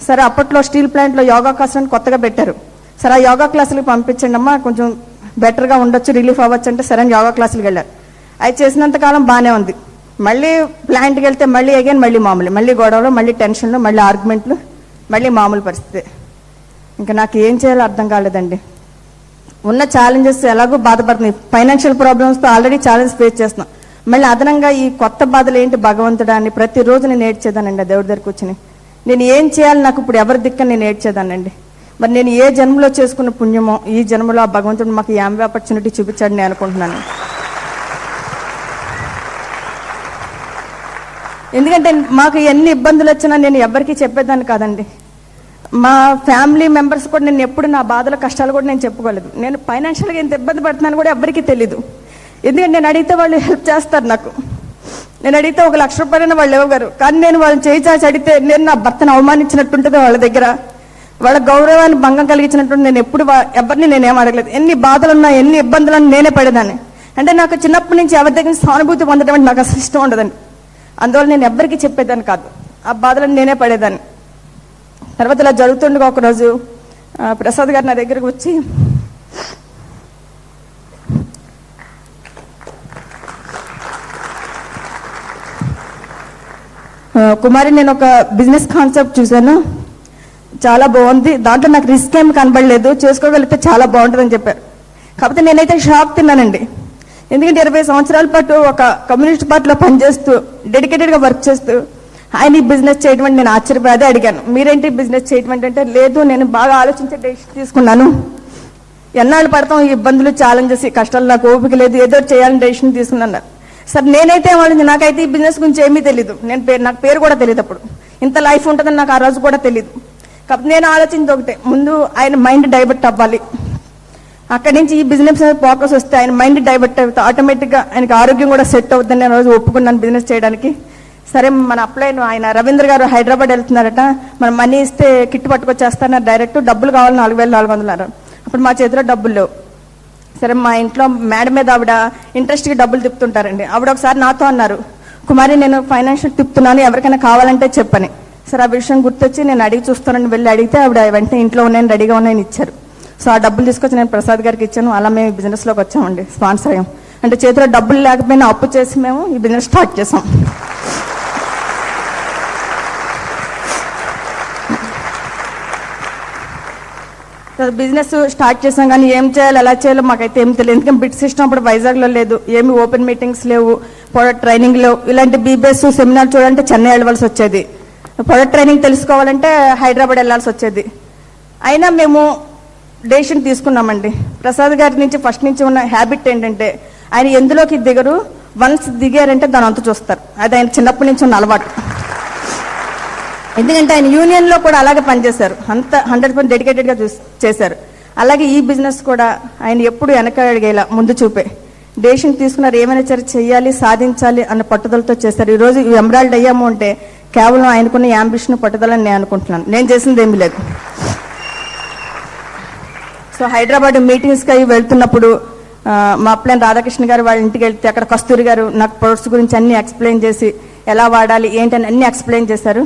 సరే అప్పట్లో స్టీల్ ప్లాంట్లో యోగా క్లాసులను కొత్తగా పెట్టారు. సరే ఆ యోగా క్లాసులకు పంపించండి అమ్మా, కొంచెం బెటర్గా ఉండొచ్చు, రిలీఫ్ అవ్వచ్చు అంటే సరే యోగా క్లాసులకు వెళ్ళారు. అది చేసినంతకాలం బాగానే ఉంది. మళ్ళీ ప్లాంట్కి వెళ్తే మళ్ళీ అగైన్ మళ్ళీ మామూలు, మళ్ళీ గొడవలు, మళ్ళీ టెన్షన్లు, మళ్ళీ ఆర్గ్యుమెంట్లు, మళ్ళీ మామూలు పరిస్థితి. ఇంకా నాకు ఏం చేయాలో అర్థం కాలేదండి. ఉన్న ఛాలెంజెస్ ఎలాగో బాధపడుతుంది, ఫైనాన్షియల్ ప్రాబ్లమ్స్తో ఆల్రెడీ ఛాలెంజ్ ఫేస్ చేస్తున్నాం, మళ్ళీ అదనంగా ఈ కొత్త బాధలు ఏంటి భగవంతుడా అని ప్రతిరోజు నేను ఏడ్చేదానండి ఆ దేవుడి దగ్గర కూర్చుని. నేను ఏం చేయాలి, నాకు ఇప్పుడు ఎవరి దిక్కని నేను ఏడ్చేదానండి. మరి నేను ఏ జన్మలో చేసుకున్న పుణ్యమో ఈ జన్మలో ఆ భగవంతుడు మాకు ఈ యాంబీ ఆపర్చునిటీ చూపించాడు నేను అనుకుంటున్నాను. ఎందుకంటే మాకు ఎన్ని ఇబ్బందులు వచ్చినా నేను ఎవరికి చెప్పేదాన్ని కాదండి. మా ఫ్యామిలీ మెంబర్స్ కూడా నేను ఎప్పుడు నా బాధల కష్టాలు కూడా నేను చెప్పుకోలేదు. నేను ఫైనాన్షియల్గా ఎంత ఇబ్బంది పడుతున్నాను కూడా ఎవరికీ తెలీదు. ఎందుకంటే నేను అడిగితే వాళ్ళు హెల్ప్ చేస్తారు నాకు. నేను అడిగితే 1 లక్ష రూపాయలైనా వాళ్ళు ఇవ్వగారు, కానీ నేను వాళ్ళని చేయి చాచి అడిగితే నేను నా భర్తను అవమానించినట్టుంటుంది వాళ్ళ దగ్గర, వాళ్ళ గౌరవాన్ని భంగం కలిగించినట్టు. నేను ఎప్పుడు ఎవరిని నేనేం అడగలేదు. ఎన్ని బాధలున్నా ఎన్ని ఇబ్బందులను నేనే పడేదాన్ని. అంటే నాకు చిన్నప్పటి నుంచి ఎవరి దగ్గర సానుభూతి పొందడం అంటే నాకు అసలు ఇష్టం ఉండదండి. అందువల్ల నేను ఎవ్వరికీ చెప్పేదాన్ని కాదు, ఆ బాధలను నేనే పడేదాన్ని. తర్వాత ఇలా జరుగుతుండగా ఒకరోజు ప్రసాద్ గారు నా దగ్గరకు వచ్చి, కుమారి నేను ఒక బిజినెస్ కాన్సెప్ట్ చూశాను, చాలా బాగుంది, దాంట్లో నాకు రిస్క్ ఏమి కనబడలేదు, చేసుకోగలిగితే చాలా బాగుంటుందని చెప్పారు. కాకపోతే నేనైతే షాక్ తిన్నానండి. ఎందుకంటే 20 సంవత్సరాల పాటు ఒక కమ్యూనిస్ట్ పార్టీలో పనిచేస్తూ డెడికేటెడ్గా వర్క్ చేస్తూ ఆయన ఈ బిజినెస్ చేయడం నేను ఆశ్చర్యపోయి అదే అడిగాను, మీరేంటి బిజినెస్ చేయడం అంటే, లేదు నేను బాగా ఆలోచించే డెసిషన్ తీసుకున్నాను, ఎన్నాళ్ళు పడతాం ఈ ఇబ్బందులు ఛాలెంజెస్ ఈ కష్టాలు, నాకు ఓపిక లేదు, ఏదో చేయాలని డెసిషన్ తీసుకున్నాను. సార్ నేనైతే ఏమన్నా, నాకైతే ఈ బిజినెస్ గురించి ఏమీ తెలియదు, నాకు పేరు కూడా తెలియదు, అప్పుడు ఇంత లైఫ్ ఉంటుందని నాకు ఆ రోజు కూడా తెలియదు. కాబట్టి నేను ఆలోచించింది ఒకటే, ముందు ఆయన మైండ్ డైవర్ట్ అవ్వాలి, అక్కడి నుంచి ఈ బిజినెస్ ఫోకస్ వస్తే ఆయన మైండ్ డైవర్ట్ అవుతుంది, ఆటోమేటిక్గా ఆయనకి ఆరోగ్యం కూడా సెట్ అవుతుందని నేను రోజు ఒప్పుకున్నాను బిజినెస్ చేయడానికి. సరే మన అప్లైన్ ఆయన రవీంద్ర గారు హైదరాబాద్ వెళ్తున్నారట, మనం మనీ ఇస్తే కిట్ పట్టుకొచ్చేస్తారన్నారు డైరెక్ట్, డబ్బులు కావాలి 4400. అప్పుడు మా చేతిలో డబ్బులు లేవు. సరే మా ఇంట్లో మేడ మీద ఆవిడ ఇంట్రెస్ట్గా డబ్బులు తిప్పుతుంటారండి, ఆవిడ ఒకసారి నాతో అన్నారు, కుమారి నేను ఫైనాన్షియల్ తిప్పుతున్నాను, ఎవరికైనా కావాలంటే చెప్పని. సరే ఆ విషయం గుర్తొచ్చి నేను అడిగి చూస్తానని వెళ్ళి అడిగితే ఆవిడ వెంటనే ఇంట్లో ఉన్నాయని రెడీగా ఉన్నాయని ఇచ్చారు. సో ఆ డబ్బులు తీసుకొచ్చి నేను ప్రసాద్ గారికి ఇచ్చాను. అలా మేము ఈ బిజినెస్లోకి వచ్చామండి, స్పాన్సర్ అయ్యాం. అంటే చేతిలో డబ్బులు లేకపోయినా అప్పు చేసి మేము ఈ బిజినెస్ స్టార్ట్ చేసాం. బిజినెస్ స్టార్ట్ చేసాం, కానీ ఏం చేయాలి ఎలా చేయాలో మాకైతే ఏం తెలియదు. ఎందుకంటే బిట్ సిస్టమ్ అప్పుడు వైజాగ్లో లేదు, ఏమి ఓపెన్ మీటింగ్స్ లేవు, ప్రొడక్ట్ ట్రైనింగ్ లేవు. ఇలాంటి బీబీఎస్ సెమినార్ చూడాలంటే చెన్నై వెళ్ళవలసి వచ్చేది, ప్రొడక్ట్ ట్రైనింగ్ తెలుసుకోవాలంటే హైదరాబాద్ వెళ్ళాల్సి వచ్చేది. అయినా మేము డెసిషన్ తీసుకున్నామండి. ప్రసాద్ గారి నుంచి ఫస్ట్ నుంచి ఉన్న హ్యాబిట్ ఏంటంటే, ఆయన ఎందులోకి దిగరు, వన్స్ దిగారంటే దాని అంత చూస్తారు. అది ఆయన చిన్నప్పటి నుంచి ఉన్న అలవాటు. ఎందుకంటే ఆయన యూనియన్లో కూడా అలాగే పనిచేశారు, అంత 100% డెడికేటెడ్గా చేశారు. అలాగే ఈ బిజినెస్ కూడా ఆయన ఎప్పుడు వెనక అడిగేలా ముందు చూపే డెసిషన్ తీసుకున్నారు, ఏమైనా చేయాలి సాధించాలి అన్న పట్టుదలతో చేశారు. ఈరోజు ఎమరాల్డ్ అయ్యాము అంటే కేవలం ఆయనకున్న యాంబిషన్ పట్టుదలని నేను అనుకుంటున్నాను, నేను చేసింది ఏమీ లేదు. సో హైదరాబాద్ మీటింగ్స్కి అవి వెళ్తున్నప్పుడు మా అప్లైన్ రాధాకృష్ణ గారు వాళ్ళ ఇంటికి వెళ్తే అక్కడ కస్తూరి గారు నాకు ప్రొడక్ట్స్ గురించి అన్ని ఎక్స్ప్లెయిన్ చేసి ఎలా వాడాలి ఏంటని అన్ని ఎక్స్ప్లెయిన్ చేశారు,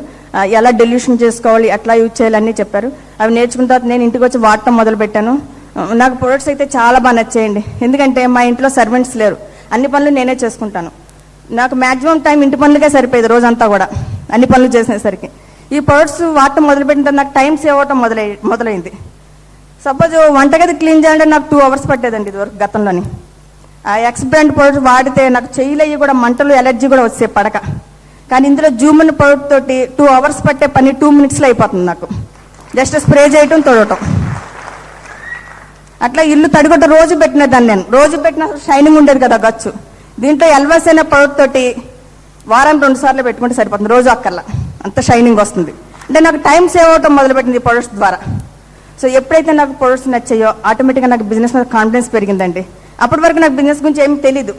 ఎలా డెల్యూషన్ చేసుకోవాలి ఎట్లా యూజ్ చేయాలి అన్నీ చెప్పారు. అవి నేర్చుకున్న తర్వాత నేను ఇంటికి వచ్చి వాడటం మొదలుపెట్టాను. నాకు ప్రొడక్ట్స్ అయితే చాలా బాగా నచ్చేయండి, ఎందుకంటే మా ఇంట్లో సర్వెంట్స్ లేరు, అన్ని పనులు నేనే చేసుకుంటాను. నాకు మ్యాక్సిమం టైం ఇంటి పనులకే సరిపోయేది రోజంతా కూడా, అన్ని పనులు చేసేసరికి. ఈ ప్రొడక్ట్స్ వాడటం మొదలుపెట్టిన తర్వాత నాకు టైం సేవ్ అవటం మొదలైంది. సపోజ్ వంటగది క్లీన్ చేయాలంటే నాకు 2 hours పట్టేదండి ఇదివరకు గతంలోని. ఆ ఎక్స్ బ్రాండ్ ప్రొడక్ట్ వాడితే నాకు చెయ్యిలయ్యి కూడా మంటలు ఎలర్జీ కూడా వచ్చే పడక. కానీ ఇందులో జూమన్ ప్రొడక్ట్ తోటి 2 hours పట్టే పని 2 minutesలో అయిపోతుంది. నాకు జస్ట్ స్ప్రే చేయటం తొడవటం, అట్లా ఇల్లు తడిగొట్ట రోజు పెట్టిన దాన్ని నేను, రోజు పెట్టిన షైనింగ్ ఉండేది కదా గచ్చు. దీంట్లో ఎల్వస్ అయిన ప్రొడక్ట్ తోటి వారానికి 2 సార్లు పెట్టుకుంటే సరిపోతుంది, రోజు అక్కర్లా, అంత షైనింగ్ వస్తుంది. అంటే నాకు టైం సేవ్ అవటం మొదలుపెట్టింది ఈ ప్రొడక్ట్స్ ద్వారా. సో ఎప్పుడైతే నాకు ప్రొడక్ట్స్ నచ్చాయో ఆటోమేటిక్గా నాకు బిజినెస్ మీద కాన్ఫిడెన్స్ పెరిగిందండి. అప్పటి వరకు నాకు బిజినెస్ గురించి ఏమీ తెలీదు,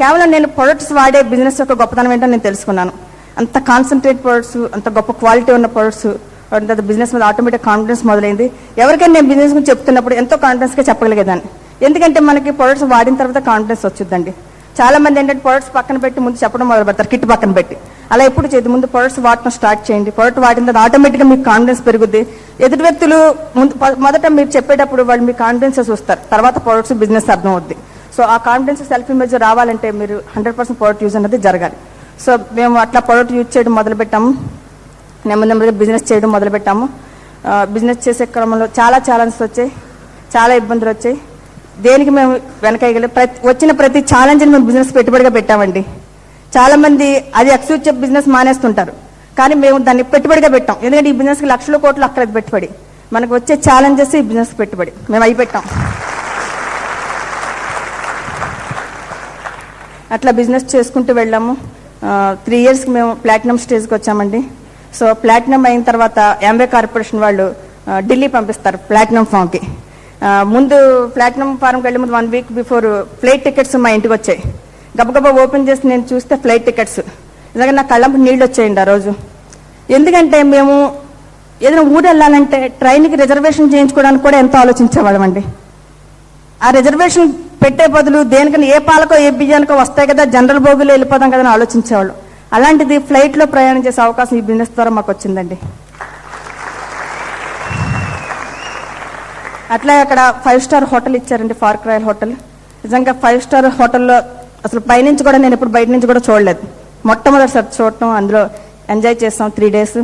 కేవలం నేను ప్రొడక్ట్స్ వాడే బిజినెస్ యొక్క గొప్పతనం ఏంటో నేను తెలుసుకున్నాను. అంత కాన్సన్ట్రేట్ ప్రొడక్ట్స్, అంత గొప్ప క్వాలిటీ ఉన్న ప్రొడక్ట్స్, బిజినెస్ మీద ఆటోమేటిక్ కాన్ఫిడెన్స్ మొదలైంది. ఎవరికైనా నేను బిజినెస్ గురించి చెప్తున్నప్పుడు ఎంతో కాన్ఫిడెన్స్గా చెప్పగలిగేదాన్ని. ఎందుకంటే మనకి ప్రొడక్ట్స్ వాడిన తర్వాత కాన్ఫిడెన్స్ వచ్చిందండి. చాలా మంది ఏంటంటే ప్రొడక్ట్స్ పక్కన పెట్టి ముందు చెప్పడం మొదలు పెడతారు, కిట్ పక్కన పెట్టి. అలా ఎప్పుడు చేయదు, ముందు ప్రొడక్ట్స్ వాడటం స్టార్ట్ చేయండి. ప్రొడక్ట్ వాడిన తర్వాత ఆటోమేటిక్గా మీకు కాన్ఫిడెన్స్ పెరుగుద్ది. ఎదుటి వ్యక్తులు మొదట మీరు చెప్పేటప్పుడు వాళ్ళు మీ కాన్ఫిడెన్స్ చూస్తారు, తర్వాత ప్రొడక్ట్స్ బిజినెస్ అర్థం అవుద్ది. సో ఆ కాన్ఫిడెన్స్ సెల్ఫ్ ఇమేజ్ రావాలంటే మీరు 100% ప్రొడక్ట్ యూజ్ అనేది జరగాలి. సో మేము అట్లా ప్రొడక్ట్ యూజ్ చేయడం మొదలుపెట్టాము, నెమ్మదిగా బిజినెస్ చేయడం మొదలుపెట్టాము. బిజినెస్ చేసే క్రమంలో చాలా ఛాలెంజెస్ వచ్చాయి, చాలా ఇబ్బందులు వచ్చాయి. దేనికి మేము వెనకయ్యగలి వచ్చిన ప్రతి ఛాలెంజ్ని మేము బిజినెస్ పెట్టుబడిగా పెట్టామండి. చాలా మంది అది ఎక్స్క్యూజ్ బిజినెస్ మానేస్తుంటారు, కానీ మేము దాన్ని పెట్టుబడిగా పెట్టాం. ఎందుకంటే ఈ బిజినెస్కి లక్షల కోట్లు అక్కడ పెట్టుబడి, మనకు వచ్చే ఛాలెంజెస్ ఈ బిజినెస్ పెట్టుబడి మేము అయి పెట్టాం. అట్లా బిజినెస్ చేసుకుంటూ వెళ్ళాము. 3 ఇయర్స్కి మేము ప్లాటినం స్టేజ్కి వచ్చామండి. సో ప్లాటినం అయిన తర్వాత యాంబే కార్పొరేషన్ వాళ్ళు ఢిల్లీ పంపిస్తారు ప్లాటినం ఫామ్కి. ముందు ప్లాటినం ఫార్మ్కి వెళ్ళే ముందు 1 వీక్ బిఫోర్ ఫ్లైట్ టికెట్స్ మా ఇంటికి వచ్చాయి. గబగబా ఓపెన్ చేసి నేను చూస్తే ఫ్లైట్ టికెట్స్, ఇలాగ నా కళ్ళంపు నీళ్ళు వచ్చాయండి ఆ రోజు. ఎందుకంటే మేము ఏదైనా ఊరు వెళ్ళాలంటే ట్రైన్కి రిజర్వేషన్ చేయించుకోవడానికి కూడా ఎంతో ఆలోచించేవాళ్ళం అండి. ఆ రిజర్వేషన్ పెట్టే బదులు దేనికైనా ఏ పాలకో ఏ బియ్యానికో వస్తాయి కదా, జనరల్ బోగిలో వెళ్ళిపోతాం కదా అని ఆలోచించేవాళ్ళు. అలాంటిది ఫ్లైట్లో ప్రయాణం చేసే అవకాశం ఈ బిజినెస్ ద్వారా మాకు వచ్చిందండి. అట్లా అక్కడ 5 స్టార్ హోటల్ ఇచ్చారండి, పార్క్ రాయల్ హోటల్. నిజంగా 5 స్టార్ హోటల్లో అసలు పైనుంచి కూడా నేను ఇప్పుడు బయట నుంచి కూడా చూడలేదు, మొట్టమొదటిసారి చూడటం. అందులో ఎంజాయ్ చేస్తాం 3 డేస్.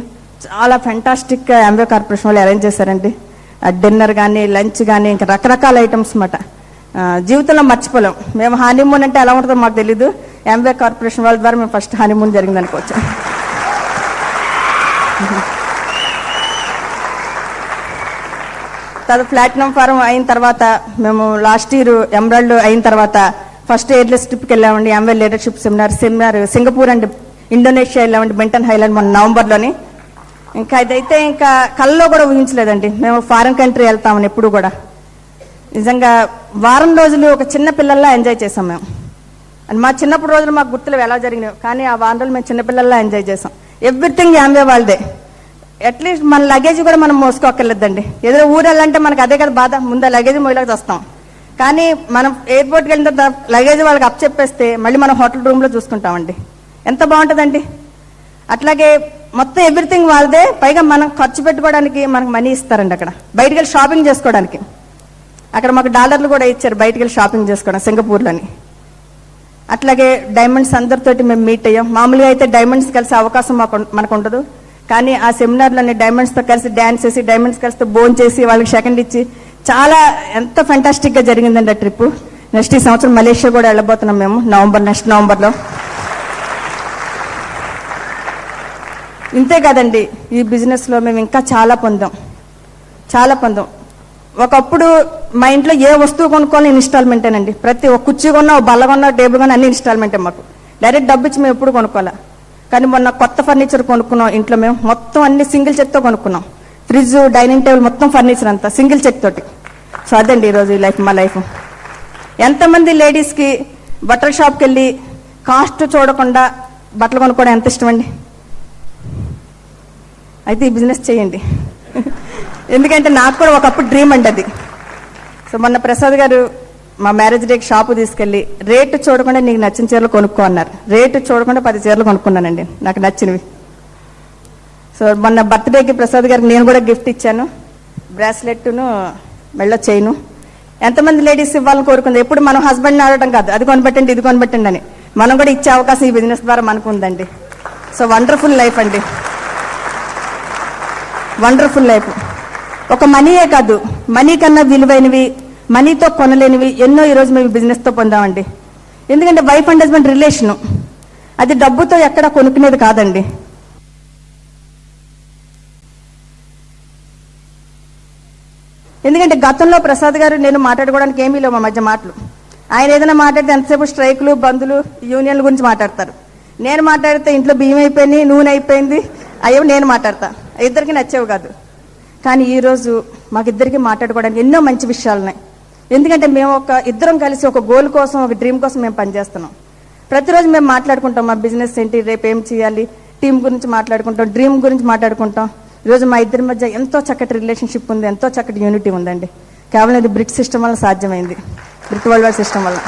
చాలా ఫెంటాస్టిక్ యాంబే కార్పొరేషన్ వాళ్ళు అరేంజ్ చేశారండి. డిన్నర్ కానీ, లంచ్ కానీ, ఇంకా రకరకాల ఐటమ్స్ అన్నమాట. జీవితంలో మర్చిపోలేం. మేము హనీమూన్ అంటే ఎలా ఉంటుందో మాకు తెలీదు, యాంబే కార్పొరేషన్ వాళ్ళ ద్వారా మేము ఫస్ట్ హనీమూన్ జరిగింది అనుకోవచ్చు. తర్వాత ప్లాటినం ఫారం అయిన తర్వాత మేము లాస్ట్ ఇయర్ ఎమరాల్డ్ అయిన తర్వాత ఫస్ట్ ఎయిర్లెస్ ట్రిప్కి వెళ్ళామండి. Amway leadership seminar Singapore and Indonesia వెళ్ళామండి, బెంటన్ హైలాండ్ మొన్న నవంబర్లోని. ఇంకా ఇదైతే ఇంకా కళ్ళలో కూడా ఊహించలేదండి మేము ఫారెన్ కంట్రీ వెళ్తామని ఎప్పుడు కూడా. నిజంగా వారం రోజులు ఒక చిన్న పిల్లల్లా ఎంజాయ్ చేసాం మేము. అండ్ మా చిన్నప్పుడు రోజులు మాకు గుర్తులు ఎలా జరిగినాయి, కానీ ఆ వారం రోజులు మేము చిన్నపిల్లల్లా ఎంజాయ్ చేసాం. ఎవ్రీథింగ్ యాంబే వాళ్ళదే. అట్లీస్ట్ మన లగేజ్ కూడా మనం మోసుకోక్కర్లేదండి. ఏదో ఊరు వెళ్ళాలంటే మనకు అదే కదా బాధ, ముందు లగేజ్ మోయలేక వస్తాం. కానీ మనం ఎయిర్పోర్ట్కి వెళ్ళిన తర్వాత లగేజ్ వాళ్ళకి అప్ చెప్పేస్తే మళ్ళీ మనం హోటల్ రూమ్లో చూసుకుంటామండి. ఎంత బాగుంటుందండి. అట్లాగే మొత్తం ఎవ్రీథింగ్ వాళ్ళదే. పైగా మనం ఖర్చు పెట్టుకోవడానికి మనకు మనీ ఇస్తారండి. అక్కడ బయటికి వెళ్ళి షాపింగ్ చేసుకోవడానికి అక్కడ మాకు డాలర్లు కూడా ఇచ్చారు బయటికి వెళ్ళి షాపింగ్ చేసుకోవడం సింగపూర్లోని. అట్లాగే డైమండ్స్ అందరితోటి మేము మీట్ అయ్యాం. మామూలుగా అయితే డైమండ్స్ కలిసే అవకాశం మనకు ఉండదు, కానీ ఆ సెమినార్లోని డైమండ్స్తో కలిసి డ్యాన్స్ చేసి, డైమండ్స్ కలిసి బోన్ చేసి, వాళ్ళకి సెకండ్ ఇచ్చి చాలా ఎంత ఫెంటాస్టిక్గా జరిగిందండి ఆ ట్రిప్. నెక్స్ట్ ఈ సంవత్సరం మలేషియా కూడా వెళ్ళబోతున్నాం మేము నెక్స్ట్ నవంబర్లో. ఇంతే కదండి, ఈ బిజినెస్లో మేము ఇంకా చాలా పొందాం. ఒకప్పుడు మా ఇంట్లో ఏ వస్తువు కొనుక్కోవాలి ఇన్స్టాల్మెంటేనండి. ప్రతి ఒక్క కుర్చీ కొన్నా, బల్ల కొన్నా, టేబుల్ కొన్నా అన్ని ఇన్స్టాల్మెంటే మాకు. డైరెక్ట్ డబ్బు ఇచ్చి మేము ఎప్పుడు కొనుక్కోవాలి. కానీ మొన్న కొత్త ఫర్నిచర్ కొనుక్కున్నాం ఇంట్లో. మేము మొత్తం అన్ని సింగిల్ చెక్తో కొనుక్కున్నాం. ఫ్రిడ్జ్, డైనింగ్ టేబుల్, మొత్తం ఫర్నిచర్ అంతా సింగిల్ చెక్ తోటి. సో అదండి ఈరోజు మా లైఫ్. ఎంతమంది లేడీస్కి బట్టల షాప్కి వెళ్ళి కాస్ట్ చూడకుండా బట్టలు కొనుక్కోవడం ఎంత ఇష్టం అండి? అయితే ఈ బిజినెస్ చేయండి. ఎందుకంటే నాకు కూడా ఒకప్పుడు డ్రీమ్ అండి అది. సో మొన్న ప్రసాద్ గారు మా మ్యారేజ్ డేకి షాపు తీసుకెళ్ళి రేటు చూడకుండా నీకు నచ్చిన చీరలు కొనుక్కో అన్నారు. రేటు చూడకుండా 10 చీరలు కొనుక్కున్నానండి నాకు నచ్చినవి. సో మొన్న బర్త్డేకి ప్రసాద్ గారికి నేను కూడా గిఫ్ట్ ఇచ్చాను, బ్రాస్లెట్ను, మెళ్ళ చైను. ఎంతమంది లేడీస్ ఇవ్వాలని కోరుకుంది. ఎప్పుడు మనం హస్బెండ్ని ఆడటం కాదు, అది కొనిపెట్టండి, ఇది కొనిపెట్టండి అని. మనం కూడా ఇచ్చే అవకాశం ఈ బిజినెస్ ద్వారా మనకు ఉందండి. సో వండర్ఫుల్ లైఫ్ అండి, వండర్ఫుల్ లైఫ్. ఒక మనీయే కాదు, మనీ కన్నా విలువైనవి, మనీతో కొనలేనివి ఎన్నో ఈరోజు మేము బిజినెస్తో పొందామండి. ఎందుకంటే వైఫ్ అండ్ హస్బెండ్ రిలేషను అది డబ్బుతో ఎక్కడా కొనుక్కునేది కాదండి. ఎందుకంటే గతంలో ప్రసాద్ గారు నేను మాట్లాడుకోవడానికి ఏమీ లేవు మా మధ్య మాటలు. ఆయన ఏదైనా మాట్లాడితే ఎంతసేపు స్ట్రైకులు, బంధులు, యూనియన్ల గురించి మాట్లాడతారు. నేను మాట్లాడితే ఇంట్లో బియ్యం అయిపోయింది, నూనె అయిపోయింది, అయ్యో నేను మాట్లాడతా. ఇద్దరికి నచ్చేవి కాదు. కానీ ఈరోజు మాకిద్దరికి మాట్లాడుకోవడానికి ఎన్నో మంచి విషయాలు ఉన్నాయి. ఎందుకంటే మేము ఇద్దరం కలిసి ఒక గోల్ కోసం, ఒక డ్రీమ్ కోసం మేము పనిచేస్తున్నాం. ప్రతిరోజు మేము మాట్లాడుకుంటాం, మా బిజినెస్ ఏంటి, రేపు ఏం చేయాలి, టీం గురించి మాట్లాడుకుంటాం, డ్రీమ్ గురించి మాట్లాడుకుంటాం. ఈరోజు మా ఇద్దరి మధ్య ఎంతో చక్కటి రిలేషన్షిప్ ఉంది, ఎంతో చక్కటి యూనిటీ ఉందండి. కేవలం ఇది బ్రిక్ సిస్టమ్ వల్ల సాధ్యమైంది, బ్రిక్ వరల్డ్ వైడ్ సిస్టమ్ వల్ల.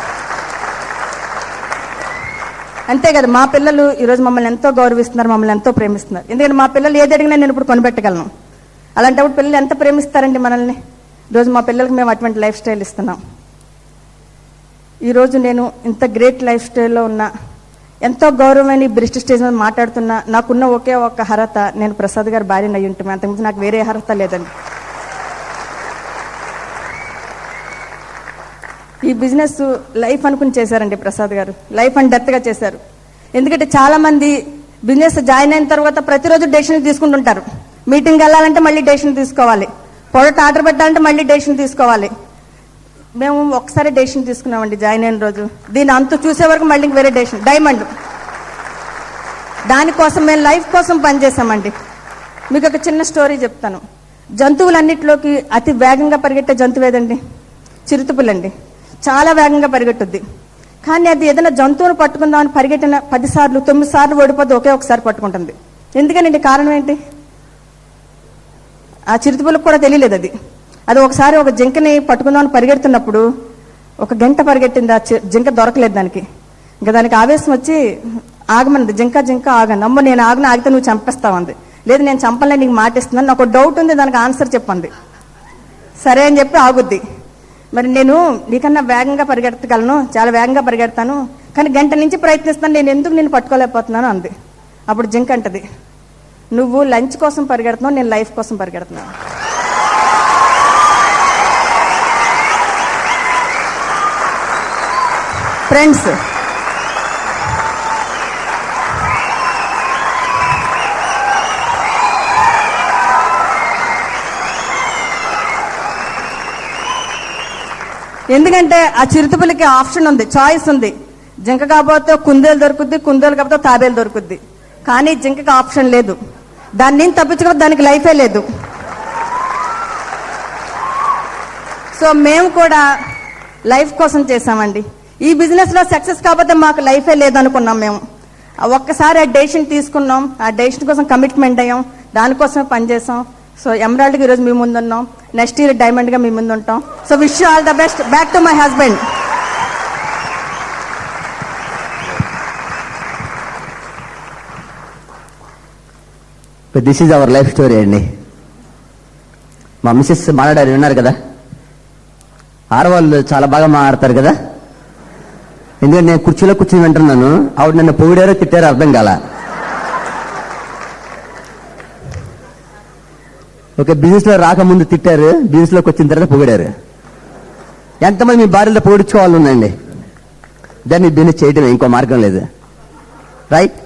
అంతే కదా, మా పిల్లలు ఈరోజు మమ్మల్ని ఎంతో గౌరవిస్తున్నారు, మమ్మల్ని ఎంతో ప్రేమిస్తున్నారు. ఎందుకంటే మా పిల్లలు ఏది అడిగినా నేను ఇప్పుడు కొనిపెట్టగలను. అలాంటప్పుడు పిల్లలు ఎంత ప్రేమిస్తారండి మనల్ని. ఈరోజు మా పిల్లలకి మేము అటువంటి లైఫ్ స్టైల్ ఇస్తున్నాం. ఈరోజు నేను ఇంత గ్రేట్ లైఫ్ స్టైల్లో ఉన్న, ఎంతో గౌరవమైన బ్రిస్ట్ స్టేజ్ మీద మాట్లాడుతున్నా, నాకున్న ఒకే ఒక్క అర్హత, నేను ప్రసాద్ గారు భార్యను అయ్యి ఉంటాను. అంతకుమించి నాకు వేరే అర్హత లేదండి. ఈ బిజినెస్ లైఫ్ అనుకుని చేశారండి ప్రసాద్ గారు, లైఫ్ అండ్ డెత్గా చేశారు. ఎందుకంటే చాలా మంది బిజినెస్ జాయిన్ అయిన తర్వాత ప్రతిరోజు డెసిషన్ తీసుకుంటుంటారు. మీటింగ్ వెళ్ళాలంటే మళ్ళీ డెసిషన్ తీసుకోవాలి, ప్రోడక్ట్ ఆర్డర్ పెట్టాలంటే మళ్ళీ డెసిషన్ తీసుకోవాలి. మేము ఒకసారి డెసిషన్ తీసుకున్నామండి జాయిన్ అయిన రోజు. దీని అంతు చూసే వరకు మళ్ళీ వేరే డెసిషన్, డైమండ్. దానికోసం మేము లైఫ్ కోసం పనిచేసామండి. మీకు ఒక చిన్న స్టోరీ చెప్తాను. జంతువులన్నిటిలోకి అతి వేగంగా పరిగెట్టే జంతువు ఏదండి? చిరుతపులండి. చాలా వేగంగా పరిగెట్టుద్ది. కానీ అది ఏదైనా జంతువును పట్టుకుందామని పరిగెట్టిన 10 సార్లు 9 సార్లు ఓడిపోతే ఒకే ఒకసారి పట్టుకుంటుంది. ఎందుకనండి? కారణం ఏంటి? ఆ చిరుతపులకు కూడా తెలియలేదు అది. అది ఒకసారి ఒక జింకని పట్టుకుందామని పరిగెడుతున్నప్పుడు 1 గంట పరిగెట్టింది. ఆ జింక దొరకలేదు దానికి. ఇంకా దానికి ఆవేశం వచ్చి ఆగమన్నది, జింక ఆగండి. అమ్మ నేను ఆగితే నువ్వు చంపేస్తావంది. లేదు నేను చంపలే, నీకు మాట ఇస్తున్నాను, నాకు డౌట్ ఉంది, దానికి ఆన్సర్ చెప్పండి. సరే అని చెప్పి ఆగుద్ది. మరి నేను నీకన్నా వేగంగా పరిగెత్తగలను, చాలా వేగంగా పరిగెడతాను, కానీ గంట నుంచి ప్రయత్నిస్తాను, నేను ఎందుకు నేను పట్టుకోలేకపోతున్నాను అంది. అప్పుడు జింక అంటది, నువ్వు లంచ్ కోసం పరిగెడుతున్నావు, నేను లైఫ్ కోసం పరిగెడుతున్నాను. ఫ్రెండ్స్, ఎందుకంటే ఆ చిరుతపులికి ఆప్షన్ ఉంది, చాయిస్ ఉంది. జింక కాకపోతే కుందేలు దొరుకుద్ది, కుందేలు కాకపోతే తాబేలు దొరుకుద్ది. కానీ జింకకి ఆప్షన్ లేదు. దాన్ని నేను తప్పించుకోవద్దు, దానికి లైఫే లేదు. సో మేము కూడా లైఫ్ కోసం చేసామండి. ఈ బిజినెస్ లో సక్సెస్ కాకపోతే మాకు లైఫే లేదనుకున్నాం. మేము ఒక్కసారి ఆ డెసిషన్ తీసుకున్నాం, ఆ డెసిషన్ కోసం కమిట్మెంట్ అయ్యాం, దానికోసమే పనిచేసాం. సో ఎమరాల్డ్కి ఈరోజు మీ ముందు ఉన్నాం, నెక్స్ట్ ఇయర్ డైమండ్గా మీ ముందు ఉంటాం. So wish you all the best. Back to my husband. This is our life story అండి. మా మిసెస్ మాట్లాడారు, విన్నారు కదా. ఆడవాళ్ళు చాలా బాగా మాట్లాడతారు కదా. ఎందుకంటే నేను కుర్చీలో కూర్చొని వింటున్నాను, ఆవిడ నన్ను పొగిడారో తిట్టారో అర్థం కాల. ఓకే, బిజినెస్ లో రాకముందు తిట్టారు, బిజినెస్ లోకి వచ్చిన తర్వాత పొగిడారు. ఎంతమంది మీ భార్యలో పొగిడించుకోవాలి ఉందండి? దాన్ని బిజినెస్ చేయటమే, ఇంకో మార్గం లేదు. రైట్.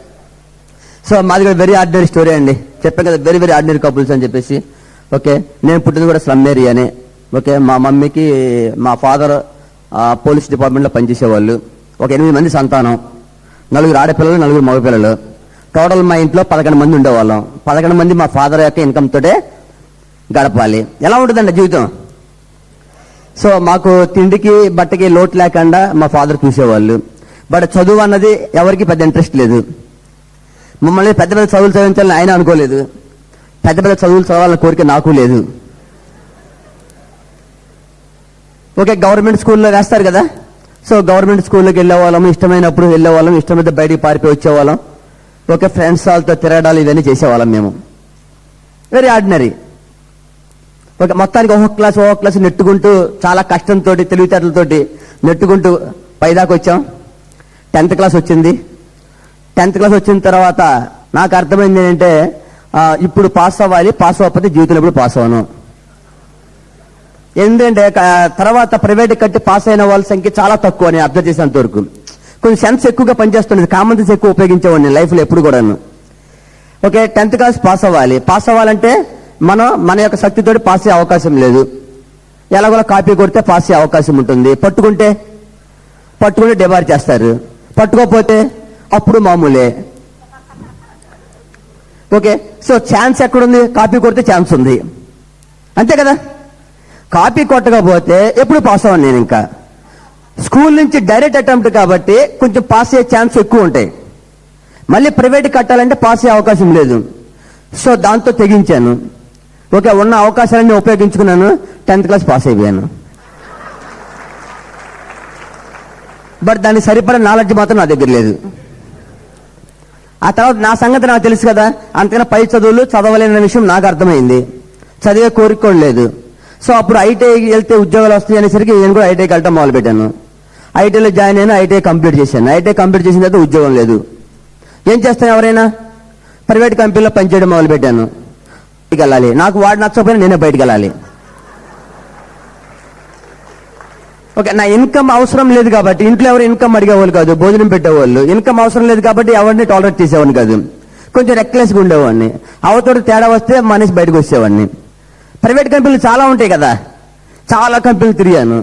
సో మాది కూడా వెరీ ఆర్డినరీ స్టోరీ అండి. చెప్పాను కదా, వెరీ వెరీ ఆర్డినరీ కపుల్స్ అని చెప్పేసి. ఓకే, నేను పుట్టింది కూడా స్లమ్ ఏరియానే. ఓకే, మా మమ్మీకి మా ఫాదర్ పోలీస్ డిపార్ట్మెంట్లో పనిచేసేవాళ్ళు. ఒక 8 మంది సంతానం, 4 ఆడపిల్లలు 4 మగపిల్లలు. టోటల్ మా ఇంట్లో 11 మంది ఉండేవాళ్ళం. 11 మంది మా ఫాదర్ యొక్క ఇన్కమ్ తోటే గడపాలి. ఎలా ఉంటుందండి జీవితం? సో మాకు తిండికి బట్టకి లోటు లేకుండా మా ఫాదర్ చూసేవాళ్ళు. బట్ చదువు అన్నది ఎవరికి పెద్ద ఇంట్రెస్ట్ లేదు. మమ్మల్ని పెద్ద పెద్ద చదువులు చదివించాలని ఆయన అనుకోలేదు, పెద్ద పెద్ద చదువులు చదవాలన్న కోరిక నాకు లేదు. ఓకే, గవర్నమెంట్ స్కూల్లో వేస్తారు కదా. సో గవర్నమెంట్ స్కూల్లోకి వెళ్ళేవాళ్ళం, ఇష్టమైనప్పుడు వెళ్ళేవాళ్ళం, ఇష్టమైతే బయటికి పారిపోయి వచ్చేవాళ్ళం. ఓకే, ఫ్రెండ్స్ వాళ్ళతో తిరగడాలు ఇవన్నీ చేసేవాళ్ళం మేము. Very ordinary. ఓకే, మొత్తానికి ఒక్కొక్క క్లాస్ నెట్టుకుంటూ చాలా కష్టంతో తెలివితేటలతోటి నెట్టుకుంటూ పైదాకా వచ్చాం. 10th క్లాస్ వచ్చింది. 10th క్లాస్ వచ్చిన తర్వాత నాకు అర్థమైంది ఏంటంటే, ఇప్పుడు పాస్ అవ్వాలి, పాస్ అవ్వకపోతే జీవితంలో ఎప్పుడు పాస్ అవ్వను. ఎందుకంటే తర్వాత ప్రైవేట్ కట్టి పాస్ అయిన వాళ్ళ సంఖ్య చాలా తక్కువ అని అబ్జర్వ్ చేసేంత వరకు. కొంచెం సెన్స్ ఎక్కువగా పనిచేస్తుండేది, కామన్ సెన్స్ ఎక్కువ ఉపయోగించేవాడిని లైఫ్లో ఎప్పుడు కూడాను. ఓకే, 10th క్లాస్ పాస్ అవ్వాలి. పాస్ అవ్వాలంటే మన యొక్క శక్తితోటి పాస్ అయ్యే అవకాశం లేదు. ఎలాగోలా కాపీ కొడితే పాస్ అయ్యే అవకాశం ఉంటుంది. పట్టుకుంటే డిబార్ చేస్తారు, పట్టుకోకపోతే అప్పుడు మామూలే. ఓకే, సో ఛాన్స్ ఎక్కడుంది? కాపీ కొడితే ఛాన్స్ ఉంది, అంతే కదా. కాపీ కొట్టకపోతే ఎప్పుడు పాస్ అవ్వను నేను. ఇంకా స్కూల్ నుంచి డైరెక్ట్ అటెంప్ట్ కాబట్టి కొంచెం పాస్ అయ్యే ఛాన్స్ ఎక్కువ ఉంటాయి. మళ్ళీ ప్రైవేట్ కట్టాలంటే పాస్ అయ్యే అవకాశం లేదు. సో దాంతో తెగించాను. ఓకే, ఉన్న అవకాశాలన్నీ ఉపయోగించుకున్నాను. 10th క్లాస్ పాస్ అయిపోయాను. బట్ దానికి సరిపడే నాలెడ్జ్ మాత్రం నా దగ్గర లేదు. ఆ తర్వాత నా సంగతి నాకు తెలుసు కదా, అంతకన్నా పై చదువులు చదవలేని విషయం నాకు అర్థమైంది. చదివే కోరిక కూడా లేదు. సో అప్పుడు ఐటీఐకి వెళ్తే ఉద్యోగాలు వస్తాయి అనేసరికి నేను కూడా ఐటీఐకి వెళ్ళటం మొదలుపెట్టాను. ఐటీఐలో జాయిన్ అయినా ఐటీఐ కంప్లీట్ చేశాను. ఐటీఐ కంప్లీట్ చేసిన తర్వాత ఉద్యోగం లేదు. ఏం చేస్తాను, ఎవరైనా ప్రైవేట్ కంపెనీలో పనిచేయడం మొదలుపెట్టాను. బయటికి వెళ్ళాలి, నాకు వాడు నచ్చకపోయినా నేనే బయటికి వెళ్ళాలి. ఓకే, నా ఇన్కమ్ అవసరం లేదు కాబట్టి ఇంట్లో ఎవరు ఇన్కమ్ అడిగేవాళ్ళు కాదు, భోజనం పెట్టేవాళ్ళు. ఇన్కమ్ అవసరం లేదు కాబట్టి ఎవరిని టాలరేట్ చేసేవాడిని కాదు. కొంచెం రెక్లెస్గా ఉండేవాడిని. అవతోటి తేడా వస్తే మనిషి బయటకు వచ్చేవాడిని. ప్రైవేట్ కంపెనీలు చాలా ఉంటాయి కదా, చాలా కంపెనీలు తిరిగాను.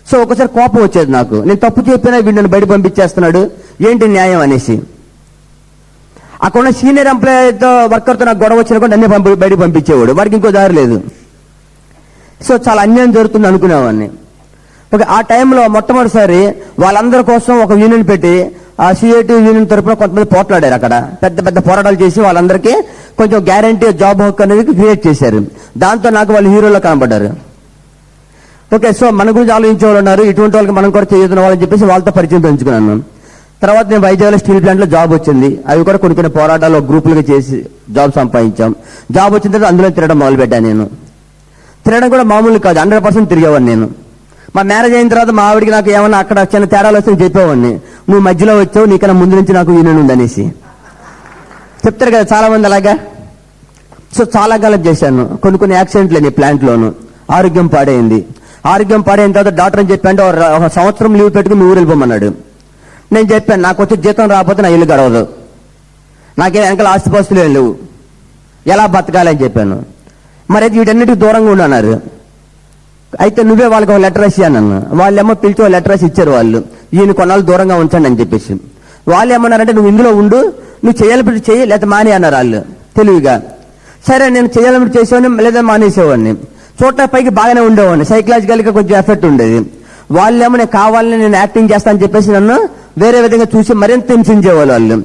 సో ఒకసారి కోపం వచ్చేది నాకు. నేను తప్పు చెప్పినా వీడు నన్ను బయట పంపించేస్తున్నాడు, ఏంటి న్యాయం అనేసి. అక్కడ సీనియర్ ఎంప్లాయీతో వర్కర్తో నాకు గొడవ వచ్చినా కూడా నన్నే బయట పంపించేవాడు. వాడికి ఇంకో దారి లేదు. సో చాలా అన్యాయం జరుగుతుంది అనుకునేవాడిని. ఓకే, ఆ టైంలో మొట్టమొదటిసారి వాళ్ళందరి కోసం ఒక యూనియన్ పెట్టి ఆ సిఐటి యూనియన్ తరఫున కొంతమంది పోట్లాడారు. అక్కడ పెద్ద పెద్ద పోరాటాలు చేసి వాళ్ళందరికీ కొంచెం గ్యారంటీ జాబ్ హక్కు అనేది క్రియేట్ చేశారు. దాంతో నాకు వాళ్ళు హీరోలో కనబడ్డారు. ఓకే, సో మన గురించి ఆలోచించే వాళ్ళు ఉన్నారు, ఇటువంటి వాళ్ళకి మనం కూడా చేయొద్దున్న వాళ్ళని చెప్పేసి వాళ్ళతో పరిచయం పెంచుకున్నాను. తర్వాత నేను వైజాగ్లో స్టీల్ ప్లాంట్లో జాబ్ వచ్చింది. అవి కూడా కొన్ని కొన్ని పోరాటాలు గ్రూపులుగా చేసి జాబ్ సంపాదించాం. జాబ్ వచ్చిన తర్వాత అందులో తిరగడం మొదలుపెట్టాను. నేను తిరగడం కూడా మామూలు కాదు, 100% తిరిగేవాడిని. నేను మా మ్యారేజ్ అయిన తర్వాత మా ఆవిడికి నాకు ఏమన్నా అక్కడ చిన్న తేడాలు వస్తే చెప్పేవాడిని, నువ్వు మధ్యలో వచ్చావు, నీకన్నా ముందు నుంచి నాకు యూనియన్ ఉందనేసి చెప్తారు కదా చాలా మంది అలాగా. సో చాలా కాలం చేశాను. కొన్ని యాక్సిడెంట్లు అయినాయి ప్లాంట్లోను. ఆరోగ్యం పాడైంది. ఆరోగ్యం పాడైన తర్వాత డాక్టర్ అని చెప్పంటే ఒక సంవత్సరం లీవ్ పెట్టుకుని ఊరు వెళ్ళిపోమన్నాడు. నేను చెప్పాను, నాకు వచ్చే జీతం రాకపోతే నా ఇల్లు గడవదు, నాకేం వెనకాల ఆస్తిపాస్తులు ఏం లేవు, ఎలా బతకాలని చెప్పాను. మరి అయితే వీటన్నిటికి దూరంగా ఉండన్నారు. అయితే నువ్వే వాళ్ళకి ఒక లెటర్ రాసి అన్నాను. వాళ్ళేమో పిలిచి ఒక లెటర్ రాసి ఇచ్చారు. వాళ్ళు ఈయన కొన్నాళ్ళు దూరంగా ఉంచండి అని చెప్పేసి. వాళ్ళు ఏమన్నారంటే నువ్వు ఇందులో ఉండు, నువ్వు చేయాలని చెయ్యి లేదా మానే అన్నారు వాళ్ళు తెలివిగా. సరే, నేను చేయాలని చేసేవాడిని లేదా మానేసేవాడిని. చోట్ల పైకి బాగానే ఉండేవాడిని, సైకలాజికల్గా కొంచెం ఎఫెక్ట్ ఉండేది. వాళ్ళేమో నేను కావాలని నేను యాక్టింగ్ చేస్తానని చెప్పేసి నన్ను వేరే విధంగా చూసి మరింత హింసించేవాళ్ళు వాళ్ళు.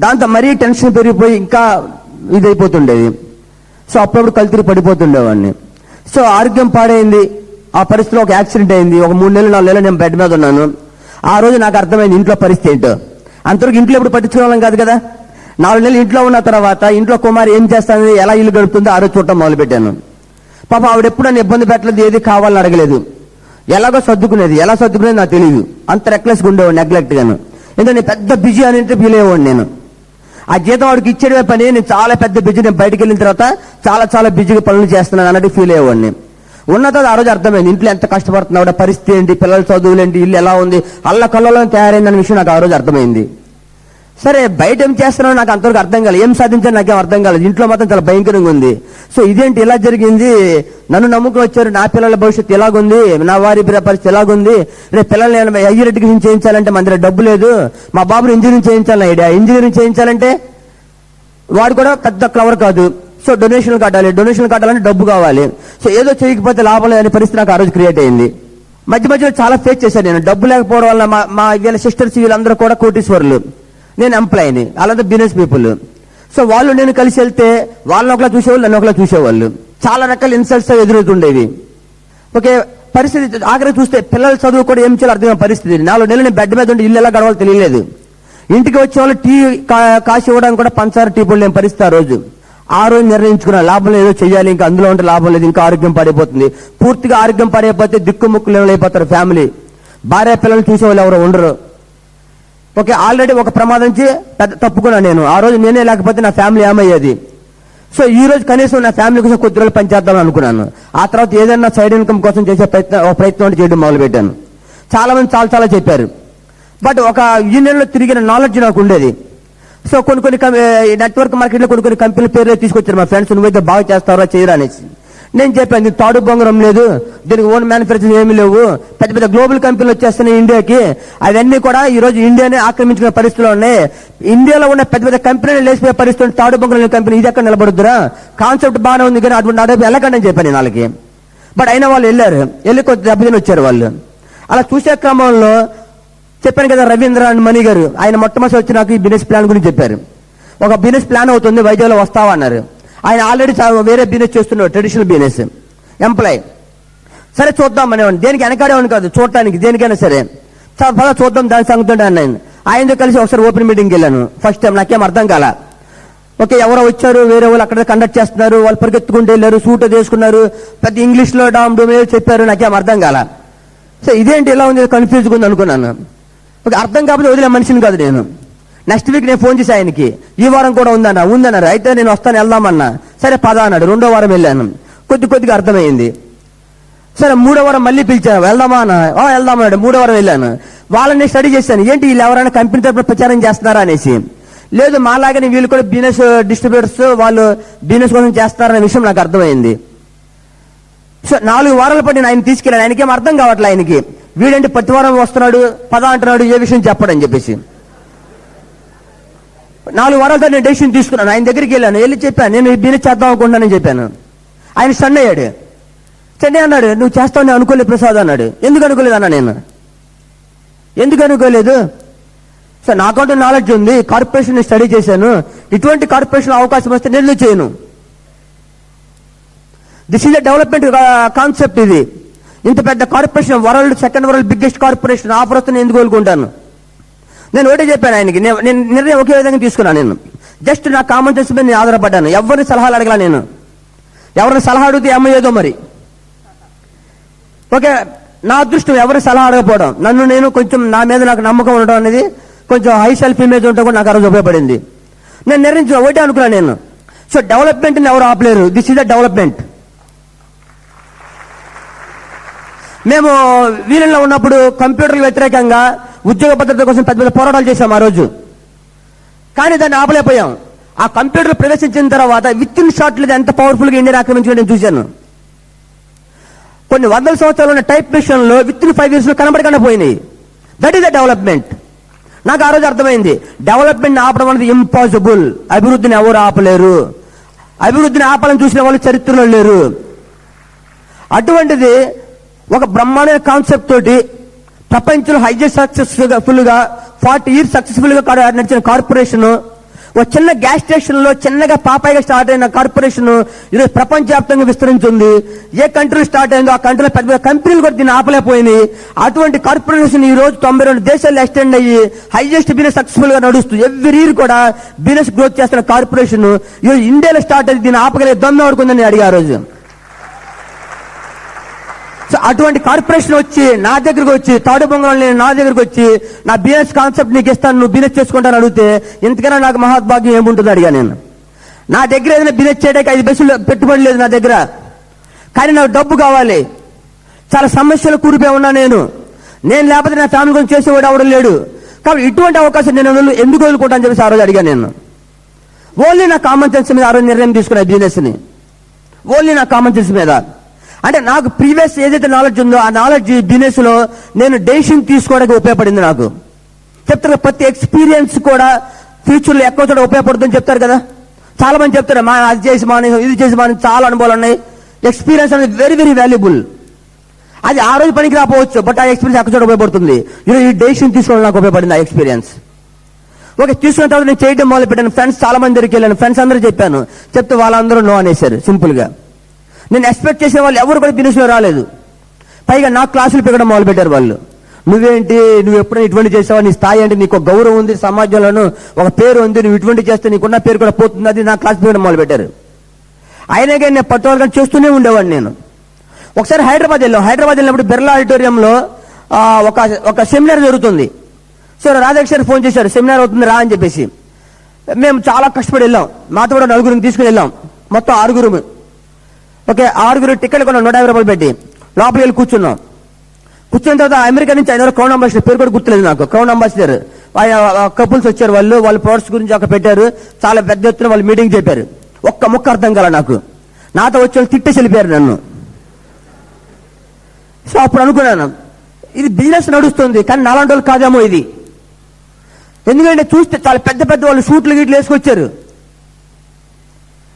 దాంతో మరీ టెన్షన్ పెరిగిపోయి ఇంకా ఇదైపోతుండేది. సో అప్పుడప్పుడు కల్తీరి పడిపోతుండేవాడిని. సో ఆరోగ్యం పాడైంది. ఆ పరిస్థితిలో ఒక యాక్సిడెంట్ అయింది. ఒక 3 నెలలు 4 నెలలు నేను బెడ్ మీద ఉన్నాను. ఆ రోజు నాకు అర్థమైంది ఇంట్లో పరిస్థితి ఏంటో. అంతవరకు ఇంట్లో ఎప్పుడు పట్టించుకోవాలని కాదు కదా. 4 నెలలు ఇంట్లో ఉన్న తర్వాత ఇంట్లో కుమారి ఏం చేస్తానని, ఎలా ఇల్లు గడుపుతుందో ఆ రోజు చూడటం మొదలుపెట్టాను. పాప ఆవిడ ఎప్పుడు నన్ను ఇబ్బంది పెట్టలేదు, ఏది కావాలని అడగలేదు. ఎలాగో సర్దుకునేది, ఎలా సర్దుకునేది నాకు తెలియదు. అంత రెక్లెస్గా ఉండేవాడు, నెగ్లెక్ట్ గాను. ఎందుకంటే నేను పెద్ద బిజీ అని ఫీల్ అయ్యేవాడు. నేను ఆ జీతం వాడికి ఇచ్చేదే పని, నేను చాలా పెద్ద బిజీ, నేను బయటకు వెళ్ళిన తర్వాత చాలా బిజీగా పనులు చేస్తున్నాను అన్నట్టు ఫీల్ అయ్యేవాడిని. ఉన్న తర్వాత ఆ రోజు అర్థమైంది ఇంట్లో ఎంత కష్టపడుతున్నావు, పరిస్థితి ఏంటి, పిల్లల చదువులు ఏంటి, ఇల్లు ఎలా ఉంది, అల్ల కళ్ళలో తయారైందన్న విషయం నాకు ఆ రోజు అర్థమైంది. సరే, బయట ఏం చేస్తున్నావు నాకు అంతవరకు అర్థం కాలేదు, ఏం సాధించాను నాకేం అర్థం కాలేదు. ఇంట్లో మాత్రం చాలా భయంకరంగా ఉంది. సో ఇదేంటి ఇలా జరిగింది, నన్ను నమ్ముకుని వచ్చారు, నా పిల్లల భవిష్యత్తు ఎలాగుంది, నా వారి పరిస్థితి ఎలాగుంది, రేపు పిల్లల్ని హైయర్ ఎడ్యుకేషన్ చేయించాలంటే మన దగ్గర డబ్బు లేదు, మా బాబుని ఇంజనీరింగ్ చేయించాలని ఐడియా. ఇంజనీరింగ్ చేయించాలంటే వాడు కూడా పెద్ద క్లవర్ కాదు. సో డొనేషన్లు కట్టాలంటే డబ్బు కావాలి. సో ఏదో చేయకపోతే లాభం లేదనే పరిస్థితి నాకు ఆ రోజు క్రియేట్ అయింది. మధ్యలో చాలా ఫేస్ చేశాను నేను. డబ్బు లేకపోవడం వల్ల మా వీళ్ళ సిస్టర్స్ వీళ్ళందరూ కూడా కోటీశ్వరులు, నేను ఎంప్లాయీని, అలాంటి బిజినెస్ పీపుల్. సో వాళ్ళు నేను కలిసి వెళ్తే వాళ్ళని ఒకలా చూసేవాళ్ళు, నన్ను ఒకలా చూసేవాళ్ళు. చాలా రకాల ఇన్సల్ట్స్ ఎదురవుతుండేవి. ఓకే, పరిస్థితి ఆఖరి చూస్తే పిల్లల చదువు కూడా ఏం చేయాలో అర్థమైన పరిస్థితి. 4 నెలలు నేను బెడ్ మీద ఉండి ఇల్లు ఎలా గడవాలో తెలియలేదు. ఇంటికి వచ్చే వాళ్ళు టీ కాసి ఇవ్వడానికి కూడా పంచదార టీ పొడి లేని పరిస్థితి ఆ రోజు. ఆ రోజు నిర్ణయించుకున్న లాభం ఏదో చేయాలి, ఇంకా అందులో ఉంటే లాభం లేదు, ఇంకా ఆరోగ్యం పడిపోతుంది. పూర్తిగా ఆరోగ్యం పడైపోతే దిక్కుముక్కులు అయిపోతారు ఫ్యామిలీ. భార్య పిల్లలు చూసేవాళ్ళు ఎవరు ఉండరు. ఓకే, ఆల్రెడీ ఒక ప్రమాదం నుంచి తప్పుకున్నా నేను. ఆ రోజు నేనే లేకపోతే నా ఫ్యామిలీ ఏమయ్యేది. సో ఈ రోజు కనీసం నా ఫ్యామిలీ కోసం కొద్ది రోజులు పనిచేద్దాం అనుకున్నాను. ఆ తర్వాత ఏదైనా సైడ్ ఇన్కమ్ కోసం చేసే ప్రయత్నం చేయడం మొదలుపెట్టాను. చాలా మంది చాలా చెప్పారు. బట్ ఒక యూనియన్లో తిరిగిన నాలెడ్జ్ నాకు ఉండేది. సో కొన్ని నెట్వర్క్ మార్కెట్లో కొన్ని కంపెనీల పేర్లు తీసుకొచ్చారు మా ఫ్రెండ్స్, నువ్వైతే బాగా చేస్తావరా చేయరా అనేసి. నేను చెప్పాను, దీనికి తాడు బొంగరం లేదు, దీనికి ఓన్ మ్యానుఫ్యాక్చరింగ్ ఏమీ లేవు, పెద్ద గ్లోబల్ కంపెనీలు వచ్చేస్తున్నాయి ఇండియాకి, అవన్నీ కూడా ఈ రోజు ఇండియాని ఆక్రమించుకునే పరిస్థితుల్లో ఉన్నాయి. ఇండియాలో ఉన్న పెద్ద కంపెనీలు లేచిపోయే పరిస్థితులు, తాడు బొంగరం లేని కంపెనీ ఇది ఎక్కడ నిలబడుద్దురా, కాన్సెప్ట్ బాగానే ఉంది కానీ అటువంటి అడవి వెళ్ళకండి అని చెప్పాను వాళ్ళకి. బట్ అయినా వాళ్ళు వెళ్ళి కొద్ది దెబ్బతిని వచ్చారు వాళ్ళు. అలా చూసే క్రమంలో చెప్పాను కదా, రవీంద్ర అండ్ మణి గారు ఆయన మొట్టమొదటి వచ్చి నాకు ఈ బిజినెస్ ప్లాన్ గురించి చెప్పారు. ఒక బిజినెస్ ప్లాన్ అవుతుంది, వైజాగ్లో వస్తావా అన్నారు. ఆయన ఆల్రెడీ వేరే బిజినెస్ చేస్తున్నాడు, ట్రెడిషనల్ బిజినెస్, ఎంప్లాయ్. సరే చూద్దాం అనేవాడిని, దేనికి వెనకాడేవాడిని కాదు, చూడటానికి దేనికైనా సరే. పద చూద్దాం దాని సంగతి అన్నాను. ఆయనతో కలిసి ఒకసారి ఓపెన్ మీటింగ్కి వెళ్ళాను. ఫస్ట్ టైం నాకేం అర్థం కాల. ఓకే, ఎవరో వచ్చారు, వేరే వాళ్ళు అక్కడ కండక్ట్ చేస్తున్నారు, వాళ్ళు పరిగెత్తుకుంటూ వెళ్ళారు, సూట్ వేసుకున్నారు, పెద్ద ఇంగ్లీష్లో డామ్ డూమ్ చెప్పారు, నాకేం అర్థం కాల. సో ఇదేంటి ఇలా ఉంది, కన్ఫ్యూజ్గా ఉంది అనుకున్నాను. ఓకే, అర్థం కాకపోతే వదిలే మనిషిని కాదు నేను. నెక్స్ట్ వీక్ నేను ఫోన్ చేసి ఆయనకి, ఈ వారం కూడా ఉందన్నారు. అయితే నేను వస్తాను, వెళ్దామన్నా. సరే పద అన్నాడు. 2వ వారం వెళ్ళాను, కొద్దిగా అర్థమైంది. సరే 3వ వారం మళ్ళీ పిలిచాను, వెళ్దామా అన్న. వెళ్దామన్నాడు. 3వ వారం వెళ్ళాను. వాళ్ళని స్టడీ చేశాను, ఏంటి వీళ్ళు ఎవరైనా కంపెనీ తరపున ప్రచారం చేస్తున్నారా అనేసి. లేదు, మాలాగని వీళ్ళు కూడా బిజినెస్ డిస్ట్రిబ్యూటర్స్, వాళ్ళు బిజినెస్ కోసం చేస్తారనే విషయం నాకు అర్థమైంది. సో 4 వారాల పాటు నేను ఆయన తీసుకెళ్ళాను. ఆయనకేం అర్థం కావట్లే. ఆయనకి వీడంటే ప్రతి వారం వస్తున్నాడు, పద అంటున్నాడు, ఏ విషయం చెప్పడని చెప్పేసి 4 వారాలతో నేను డెసిషన్ తీసుకున్నాను. ఆయన దగ్గరికి వెళ్ళి చెప్పాను, నేను బిజినెస్ చేద్దాం అనుకుంటున్నానని చెప్పాను. ఆయన స్టన్ అయ్యాడు. చెన్నై అన్నాడు, నువ్వు చేస్తావు అనుకోలేదు ప్రసాద్ అన్నాడు. ఎందుకు అనుకోలేదు అన్నా నేను. ఎందుకు అనుకోలేదు? సో నాకంటూ నాలెడ్జ్ ఉంది, కార్పొరేషన్ స్టడీ చేశాను, ఇటువంటి కార్పొరేషన్ అవకాశం వస్తే నేను చేయను. This is the development concept. ఇది ఇంత పెద్ద corporation, second world biggest corporation offer వస్తే నేను ఎందుకు కోలుకుంటాను? నేను ఒకటే చెప్పాను ఆయనకి, నేను నిర్ణయం ఒకే విధంగా తీసుకున్నాను. నేను జస్ట్ నా కామన్ సెన్స్ మీద నేను ఆధారపడ్డాను. ఎవరిని సలహాలు అడగలా నేను. ఎవరిని సలహా అడిగితే ఏమయ్యేదో మరి. ఓకే, నా అదృష్టం ఎవరి సలహా అడగపోవడం. నన్ను నేను కొంచెం, నా మీద నాకు నమ్మకం ఉండడం అనేది, కొంచెం హై సెల్ఫ్ ఇమేజ్ ఉండడం కూడా నాకు ఆ రోజు ఉపయోగపడింది. నేను నిర్ణయించిన ఒకటే అనుకున్నాను నేను. సో డెవలప్మెంట్ని ఎవరు ఆపలేరు. This is the development. మేము వీళ్ళలో ఉన్నప్పుడు కంప్యూటర్లు వ్యతిరేకంగా ఉద్యోగ భద్రత కోసం పెద్ద పెద్ద పోరాటాలు చేశాం ఆ రోజు. కానీ దాన్ని ఆపలేకపోయాం. ఆ కంప్యూటర్లు ప్రవేశించిన తర్వాత విత్ ఇన్ షార్ట్ ఎంత పవర్ఫుల్గా ఇండియా ఆక్రమించుకుని నేను చూశాను. కొన్ని వందల సంవత్సరాలు ఉన్న టైప్ మిషన్లో విత్ ఇన్ 5 years కనబడకుండా పోయినాయి. That is the development. నాకు ఆ రోజు అర్థమైంది, డెవలప్మెంట్ ఆపడం అనేది ఇంపాసిబుల్. అభివృద్ధిని ఎవరు ఆపలేరు. అభివృద్ధిని ఆపాలని చూసిన వాళ్ళు చరిత్రలో లేరు. అటువంటిది ఒక బ్రహ్మాండమైన కాన్సెప్ట్ తోటి ప్రపంచంలో హైయెస్ట్ సక్సెస్ఫుల్ గా 40 years సక్సెస్ఫుల్ గా నడిచిన కార్పొరేషన్, ఒక చిన్న గ్యాస్ స్టేషన్ లో చిన్నగా పాపాయిగా స్టార్ట్ అయిన కార్పొరేషన్ ఈరోజు ప్రపంచవ్యాప్తంగా విస్తరించింది. ఏ కంట్రీ స్టార్ట్ అయిందో ఆ కంట్రీలో పెద్ద పెద్ద కంపెనీలు కూడా దీన్ని ఆపలేకపోయినాయి. అటువంటి కార్పొరేషన్ ఈ రోజు 92 దేశాల్లో ఎక్స్టెండ్ అయ్యి హైయెస్ట్ బిజినెస్ సక్సెస్ఫుల్ గా నడుస్తుంది. ఎవ్రీ ఇయర్ కూడా బిజినెస్ గ్రోత్ చేస్తున్న కార్పొరేషన్ ఈరోజు ఇండియాలో స్టార్ట్ అయ్యి దీన్ని ఆపగలిగే దమ్ము ఆడుకుందని అడిగా ఆ రోజు. సో అటువంటి కార్పొరేషన్ వచ్చి నా దగ్గరకు వచ్చి, తాడు బొంగళం నా దగ్గరకు వచ్చి, నా బిజినెస్ కాన్సెప్ట్ నీకు ఇస్తాను, నువ్వు బిజినెస్ చేసుకుంటాను అడిగితే ఇంతకన్నా నాకు మహాద్భాగ్యం ఏముంటుంది అడిగా నేను. నా దగ్గర ఏదైనా బిజినెస్ చేయడానికి 5 పైసలు పెట్టుబడి లేదు నా దగ్గర, కానీ నాకు డబ్బు కావాలి. చాలా సమస్యలు కూరిపోయి ఉన్నా నేను లేకపోతే నా ఫ్యామిలీ గురించి చేసేవాడు అవడం లేడు. కాబట్టి ఇటువంటి అవకాశం నేను ఎందుకు వదులుకుంటాను చెప్పేసి ఆ రోజు అడిగా నేను. ఓన్లీ నా కామన్ సెన్స్ మీద ఆ రోజు నిర్ణయం తీసుకున్నా బిజినెస్ ని. ఓన్లీ నా కామన్ సెన్స్ మీద. అంటే నాకు ప్రీవియస్ ఏదైతే నాలెడ్జ్ ఉందో ఆ నాలెడ్జ్ బిజినెస్ లో నేను డెసిషన్ తీసుకోవడానికి ఉపయోగపడింది. నాకు చెప్తారు ప్రతి ఎక్స్పీరియన్స్ కూడా ఫ్యూచర్ లో ఎక్కువ చోట ఉపయోగపడుతుందని చెప్తారు కదా. చాలా మంది చెప్తారు, మా అది చేసి మాని, ఇది చేసి మాని, చాలా అనుభవాలు ఉన్నాయి. ఎక్స్పీరియన్స్ అనేది వెరీ వెరీ వాల్యుబుల్. అది ఆ రోజు పనికి రాకపోవచ్చు, బట్ ఆ ఎక్స్పీరియన్స్ ఎక్కడ చోట ఉపయోగపడుతుంది. ఈ డెసిషన్ తీసుకోవడం నాకు ఉపయోగపడింది ఆ ఎక్స్పీరియన్స్. ఓకే, తీసుకున్న తర్వాత నేను చేయడం మొదలు పెట్టాను. ఫ్రెండ్స్ చాలా మంది దగ్గరికి వెళ్ళాను, ఫ్రెండ్స్ అందరూ చెప్పాను, చెప్తే వాళ్ళందరూ నో అనేసారు సింపుల్ గా. నేను ఎక్స్పెక్ట్ చేసే వాళ్ళు ఎవరు కూడా బిజినెస్ లో రాలేదు. పైగా నా క్లాసులు పెరగడం మొదలు పెట్టారు వాళ్ళు. నువ్వేంటి, నువ్వు ఎప్పుడైనా ఇటువంటి చేసావా, నీ స్థాయి అంటే నీకు గౌరవం ఉంది, సమాజంలోనూ ఒక పేరు ఉంది, నువ్వు ఇటువంటి చేస్తే నీకున్న పేరు కూడా పోతుంది, అది నా క్లాస్ పెరగడం మొదలు పెట్టారు. అయినా కానీ నేను పట్టుదలగా చేస్తూనే ఉండేవాడిని. నేను ఒకసారి హైదరాబాద్ వెళ్ళినప్పుడు బిర్లా ఆడిటోరియంలో ఒక సెమినార్ జరుగుతుంది. సో రాధాకృష్ణ ఫోన్ చేశారు, సెమినార్ అవుతుంది రా అని చెప్పేసి. మేము చాలా కష్టపడి వెళ్ళాం. మాతో కూడా 4 తీసుకుని వెళ్ళాం, మొత్తం 6. ఓకే, 6 టికెట్లు కొన్నాం 150 రూపాయలు పెట్టి. లోపలికి వెళ్ళి కూర్చున్న తర్వాత అమెరికా నుంచి ఆయన క్రౌన్ అంబాసిడర్, పేరు కూడా గుర్తులేదు నాకు, క్రౌన్ అంబాసిడర్ కపుల్స్ వచ్చారు. వాళ్ళు ప్రొడక్ట్స్ గురించి అక్కడ పెట్టారు. చాలా పెద్ద ఎత్తున వాళ్ళు మీటింగ్ చెప్పారు. ఒక్క ముక్క అర్థం కాల నాకు. నాతో వచ్చి వాళ్ళు తిట్టేసి వెళ్ళిపోయారు నన్ను. సో అప్పుడు అనుకున్నాను, ఇది బిజినెస్ నడుస్తుంది కానీ నాలాంటి వాళ్ళు కాదేమో ఇది. ఎందుకంటే చూస్తే చాలా పెద్ద పెద్ద వాళ్ళు షూట్లు గిట్లు వేసుకొచ్చారు.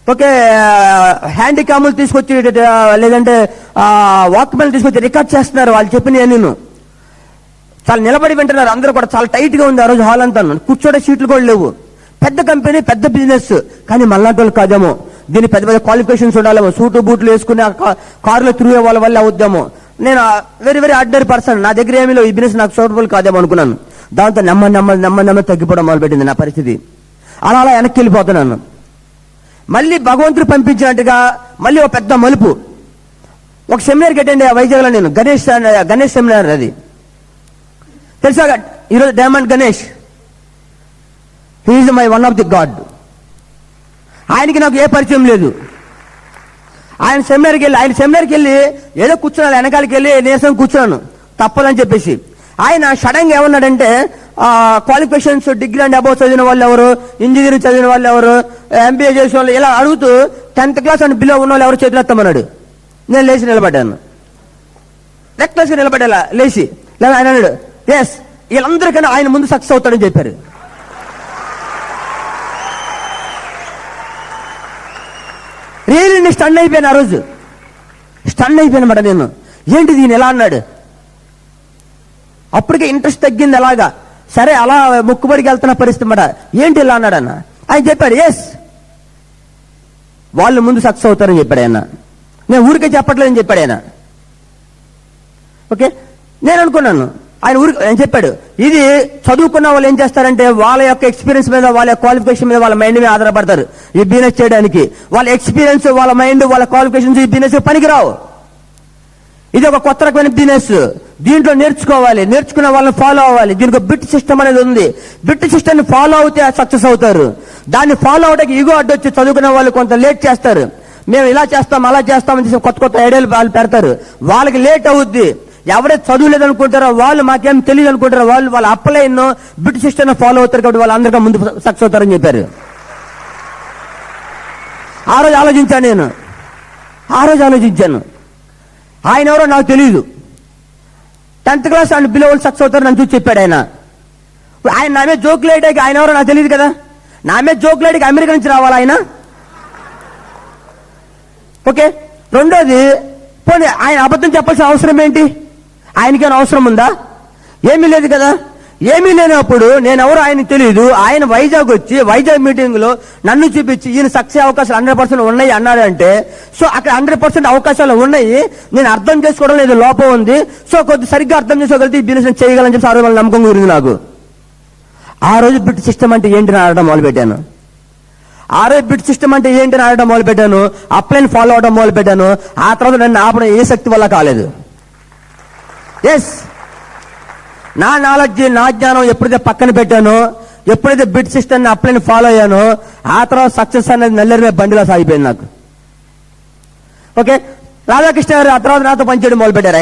ఓకే, హ్యాండిక్యామ్లు తీసుకొచ్చి, లేదంటే వాక్మెన్ తీసుకొచ్చి రికార్డ్ చేస్తున్నారు వాళ్ళు చెప్పిన నేను. చాలా నిలబడి వింటున్నారు అందరూ కూడా. చాలా టైట్ గా ఉంది ఆ రోజు హాల్ అంతా, కూర్చోడే సీట్లు కూడా లేవు. పెద్ద కంపెనీ, పెద్ద బిజినెస్, కానీ మళ్ళాంటి వాళ్ళు కాదేమో. దీని పెద్ద పెద్ద క్వాలిఫికేషన్స్ ఉండాలేమో, సూటు బూట్లు వేసుకుని కారులో తిరిగే వాళ్ళ వల్ల అవుద్దామో. నేను వెరీ వెరీ ఆర్డినరీ పర్సన్, నా దగ్గర ఏమీ లేవు, ఈ బిజినెస్ నాకు సూటబుల్ కాదేమో అనుకున్నాను. దాంతో నెమ్మది తగ్గిపోవడం మొదలుపెట్టింది నా పరిస్థితి. అలా వెనక్కి వెళ్ళిపోతున్నాను. మళ్ళీ భగవంతుడు పంపించినట్టుగా మళ్ళీ ఒక పెద్ద మలుపు. ఒక సెమినార్కి అటెండ్ అయ్యా వైజాగ్లో నేను, గణేష్ సెమినార్. అది తెలుసా? ఈరోజు diamond Ganesh, he is my one of the god. ఆయనకి నాకు ఏ పరిచయం లేదు. ఆయన సెమినార్కి వెళ్ళి ఏదో కూర్చున్నాను, వెనకాలకి వెళ్ళి నీరసం కూర్చున్నాను తప్పదని చెప్పేసి. ఆయన సడన్గా ఏమన్నాడంటే, క్వాలిఫికేషన్స్ డిగ్రీ అండ్ అబౌవ్ చదివిన వాళ్ళు ఎవరు, ఇంజనీరింగ్ చదివిన వాళ్ళు ఎవరు, ఎంబీఏ చేసిన వాళ్ళు, ఇలా అడుగుతూ 10th క్లాస్ అండ్ బిలో ఉన్న వాళ్ళు ఎవరు చేతులు ఎత్తమన్నాడు. నేను లేచి నిలబడ్డాను, రెక్లెస్గా నిలబడేలా లేచి. లేదా ఆయన అన్నాడు, ఎస్ వీళ్ళందరికన్నా ఆయన ముందు సక్సెస్ అవుతాడని చెప్పారు. రియల్లీ నేను స్టన్ అయిపోయాను. ఆ రోజు స్టన్ అయిపోయానమాట నేను. ఏంటి దీని ఎలా అన్నాడు? అప్పటికే ఇంట్రెస్ట్ తగ్గింది అలాగా. సరే అలా మొక్కుబడికి వెళ్తున్న పరిస్థితి మాట. ఏంటి ఇలా అన్నాడు అన్న? ఆయన చెప్పాడు, ఎస్ వాళ్ళు ముందు సక్సెస్ అవుతారని చెప్పాడు ఆయన. నేను ఊరికే చెప్పట్లేదని చెప్పాడు ఆయన. ఓకే, నేను అనుకున్నాను ఆయన చెప్పాడు. ఇది చదువుకున్న వాళ్ళు ఏం చేస్తారంటే వాళ్ళ యొక్క ఎక్స్పీరియన్స్ మీద, వాళ్ళ యొక్క క్వాలిఫికేషన్ మీద, వాళ్ళ మైండ్ మీద ఆధారపడతారు ఈ బిజినెస్ చేయడానికి. వాళ్ళ ఎక్స్పీరియన్స్, వాళ్ళ మైండ్, వాళ్ళ క్వాలిఫికేషన్స్ ఈ బిజినెస్ పనికిరావు. ఇది ఒక కొత్త రకమైన బిజినెస్. దీంట్లో నేర్చుకోవాలి, నేర్చుకున్న వాళ్ళని ఫాలో అవ్వాలి. దీనికి ఒక బిట్ సిస్టమ్ అనేది ఉంది. బిట్ సిస్టమ్ ఫాలో అవుతే సక్సెస్ అవుతారు. దాన్ని ఫాలో అవడానికి ఈగో అడ్డొచ్చి చదువుకున్న వాళ్ళు కొంత లేట్ చేస్తారు. మేము ఇలా చేస్తాం అలా చేస్తామని చెప్పి కొత్త ఐడియాలు వాళ్ళు పెడతారు. వాళ్ళకి లేట్ అవుద్ది. ఎవరైతే చదువులేదు అనుకుంటారో వాళ్ళు, మాకేం తెలియదు అనుకుంటారో వాళ్ళు, వాళ్ళ అప్లైన్ బిట్ సిస్టమ్ ఫాలో అవుతారు కాబట్టి వాళ్ళు అందరికీ ముందు సక్సెస్ అవుతారని చెప్పారు. ఆ రోజు ఆలోచించాను. ఆయన ఎవరో నాకు తెలియదు. 10th క్లాస్ అండ్ బిలో వాళ్ళు సక్సెస్ అవుతారు నన్ను చూసి చెప్పాడు ఆయన. నా మీద జోకులేయడానికి ఆయన ఎవరో నాకు తెలియదు కదా. నా మీద జోకులేయడానికి అమెరికా నుంచి రావాలి ఆయన. ఓకే, రెండోది, పోనీ ఆయన అబద్ధం చెప్పాల్సిన అవసరం ఏంటి? ఆయనకేమైనా అవసరం ఉందా? ఏమీ లేదు కదా. ఏమీ లేనప్పుడు నేనెవరో ఆయనకు తెలియదు. ఆయన వైజాగ్ వచ్చి వైజాగ్ మీటింగ్ లో నన్ను చూపించి ఈయన సక్సెస్ అవకాశాలు 100% ఉన్నాయి అన్నాడంటే, సో అక్కడ 100% అవకాశాలు ఉన్నాయి. నేను అర్థం చేసుకోవడం లేదు, లోపం ఉంది. సో కొద్ది సరిగ్గా అర్థం చేసుకోగలిగితే ఈ బిజినెస్ చేయగలని చెప్పి ఆ రోజు నమ్మకం కుదిరింది నాకు. ఆ రోజు బిట్ సిస్టమ్ అంటే ఏంటి అని ఆడటం మొదలుపెట్టాను. అప్లైన్ ఫాలో అవడం మొదలుపెట్టాను. ఆ తర్వాత నన్ను ఆపడం ఏ శక్తి వల్ల కాలేదు. ఎస్, నా నాలెడ్జ్, నా జ్ఞానం ఎప్పుడైతే పక్కన పెట్టానో, ఎప్పుడైతే బిట్ సిస్టమ్ అప్లైన్ ఫాలో అయ్యానో, ఆ తర్వాత సక్సెస్ అనేది నల్లరి మీద బండిలా సాగిపోయింది నాకు. ఓకే, రాధాకృష్ణ గారు ఆ తర్వాత నాతో పనిచేయడం మొదలుపెట్టారు.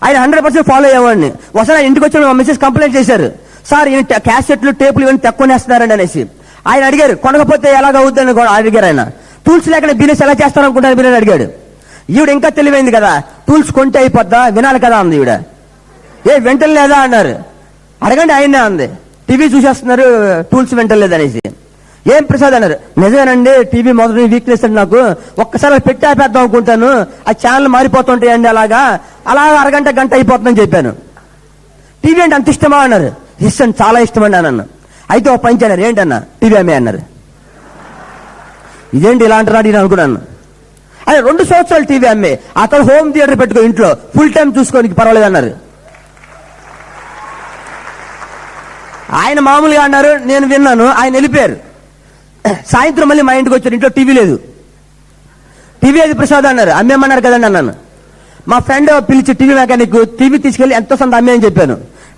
ఆయన 100% ఫాలో అయ్యేవాడిని. ఒకసారి ఇంటికి వచ్చి మా మిస్సెస్ కంప్లైంట్ చేశారు, సార్ ఈయన క్యాసెట్లు, టేపులు ఇవన్నీ తక్కువనేస్తున్నారండి అనేసి. ఆయన అడిగారు, కొనకపోతే ఎలాగవుద్దని అడిగారు ఆయన. టూల్స్ లేకుండా బిజినెస్ ఎలా చేస్తారనుకుంటారు మీరు అని అడిగాడు. ఈవిడ ఇంకా తెలివైంది కదా, టూల్స్ కొంటే అయిపోద్దా, వినాలి కదా అంది ఈవిడ. వెంటనే లేదా అన్నారు. అడగండి ఆయనే అంది. టీవీ చూసేస్తున్నారు, టూల్స్ వెంటలేదు అనేసి. ఏం ప్రసాద్ అన్నారు. నిజమేనండి, టీవీ మొదటి వీక్నెస్ అండి నాకు. ఒక్కసారి పెట్టి ఆపేద్దాం అనుకుంటాను, ఆ ఛానల్ మారిపోతుంటాయండి. అలాగా అరగంట గంట అయిపోతుందని చెప్పాను. టీవీ అంటే అంత ఇష్టమా అన్నారు. ఇష్టం, చాలా ఇష్టం అండి అన్నాను. అయితే ఒక పంచి అన్నారు. ఏంటన్నా? టీవీ అమ్మే అన్నారు. ఇదేంటి ఇలా అంటున్నాడు నేను అనుకున్నాను. అదే 2 సంవత్సరాలు టీవీ అమ్మే, ఆ తర్వాత హోమ్ థియేటర్ పెట్టుకో ఇంట్లో, ఫుల్ టైం చూసుకోనికి పర్వాలేదు అన్నారు. ఆయన మామూలుగా అన్నారు, నేను విన్నాను. ఆయన వెళ్ళిపోయారు. సాయంత్రం మళ్ళీ మా ఇంటికి వచ్చారు. ఇంట్లో టీవీ లేదు. టీవీ అది ప్రసాద్ అన్నారు. అమ్మేమన్నారు కదండి అన్నాను. మా ఫ్రెండ్ పిలిచి టీవీ మెకానిక్, టీవీ తీసుకెళ్లి ఎంతో సంత అమ్మే అని చెప్పాను.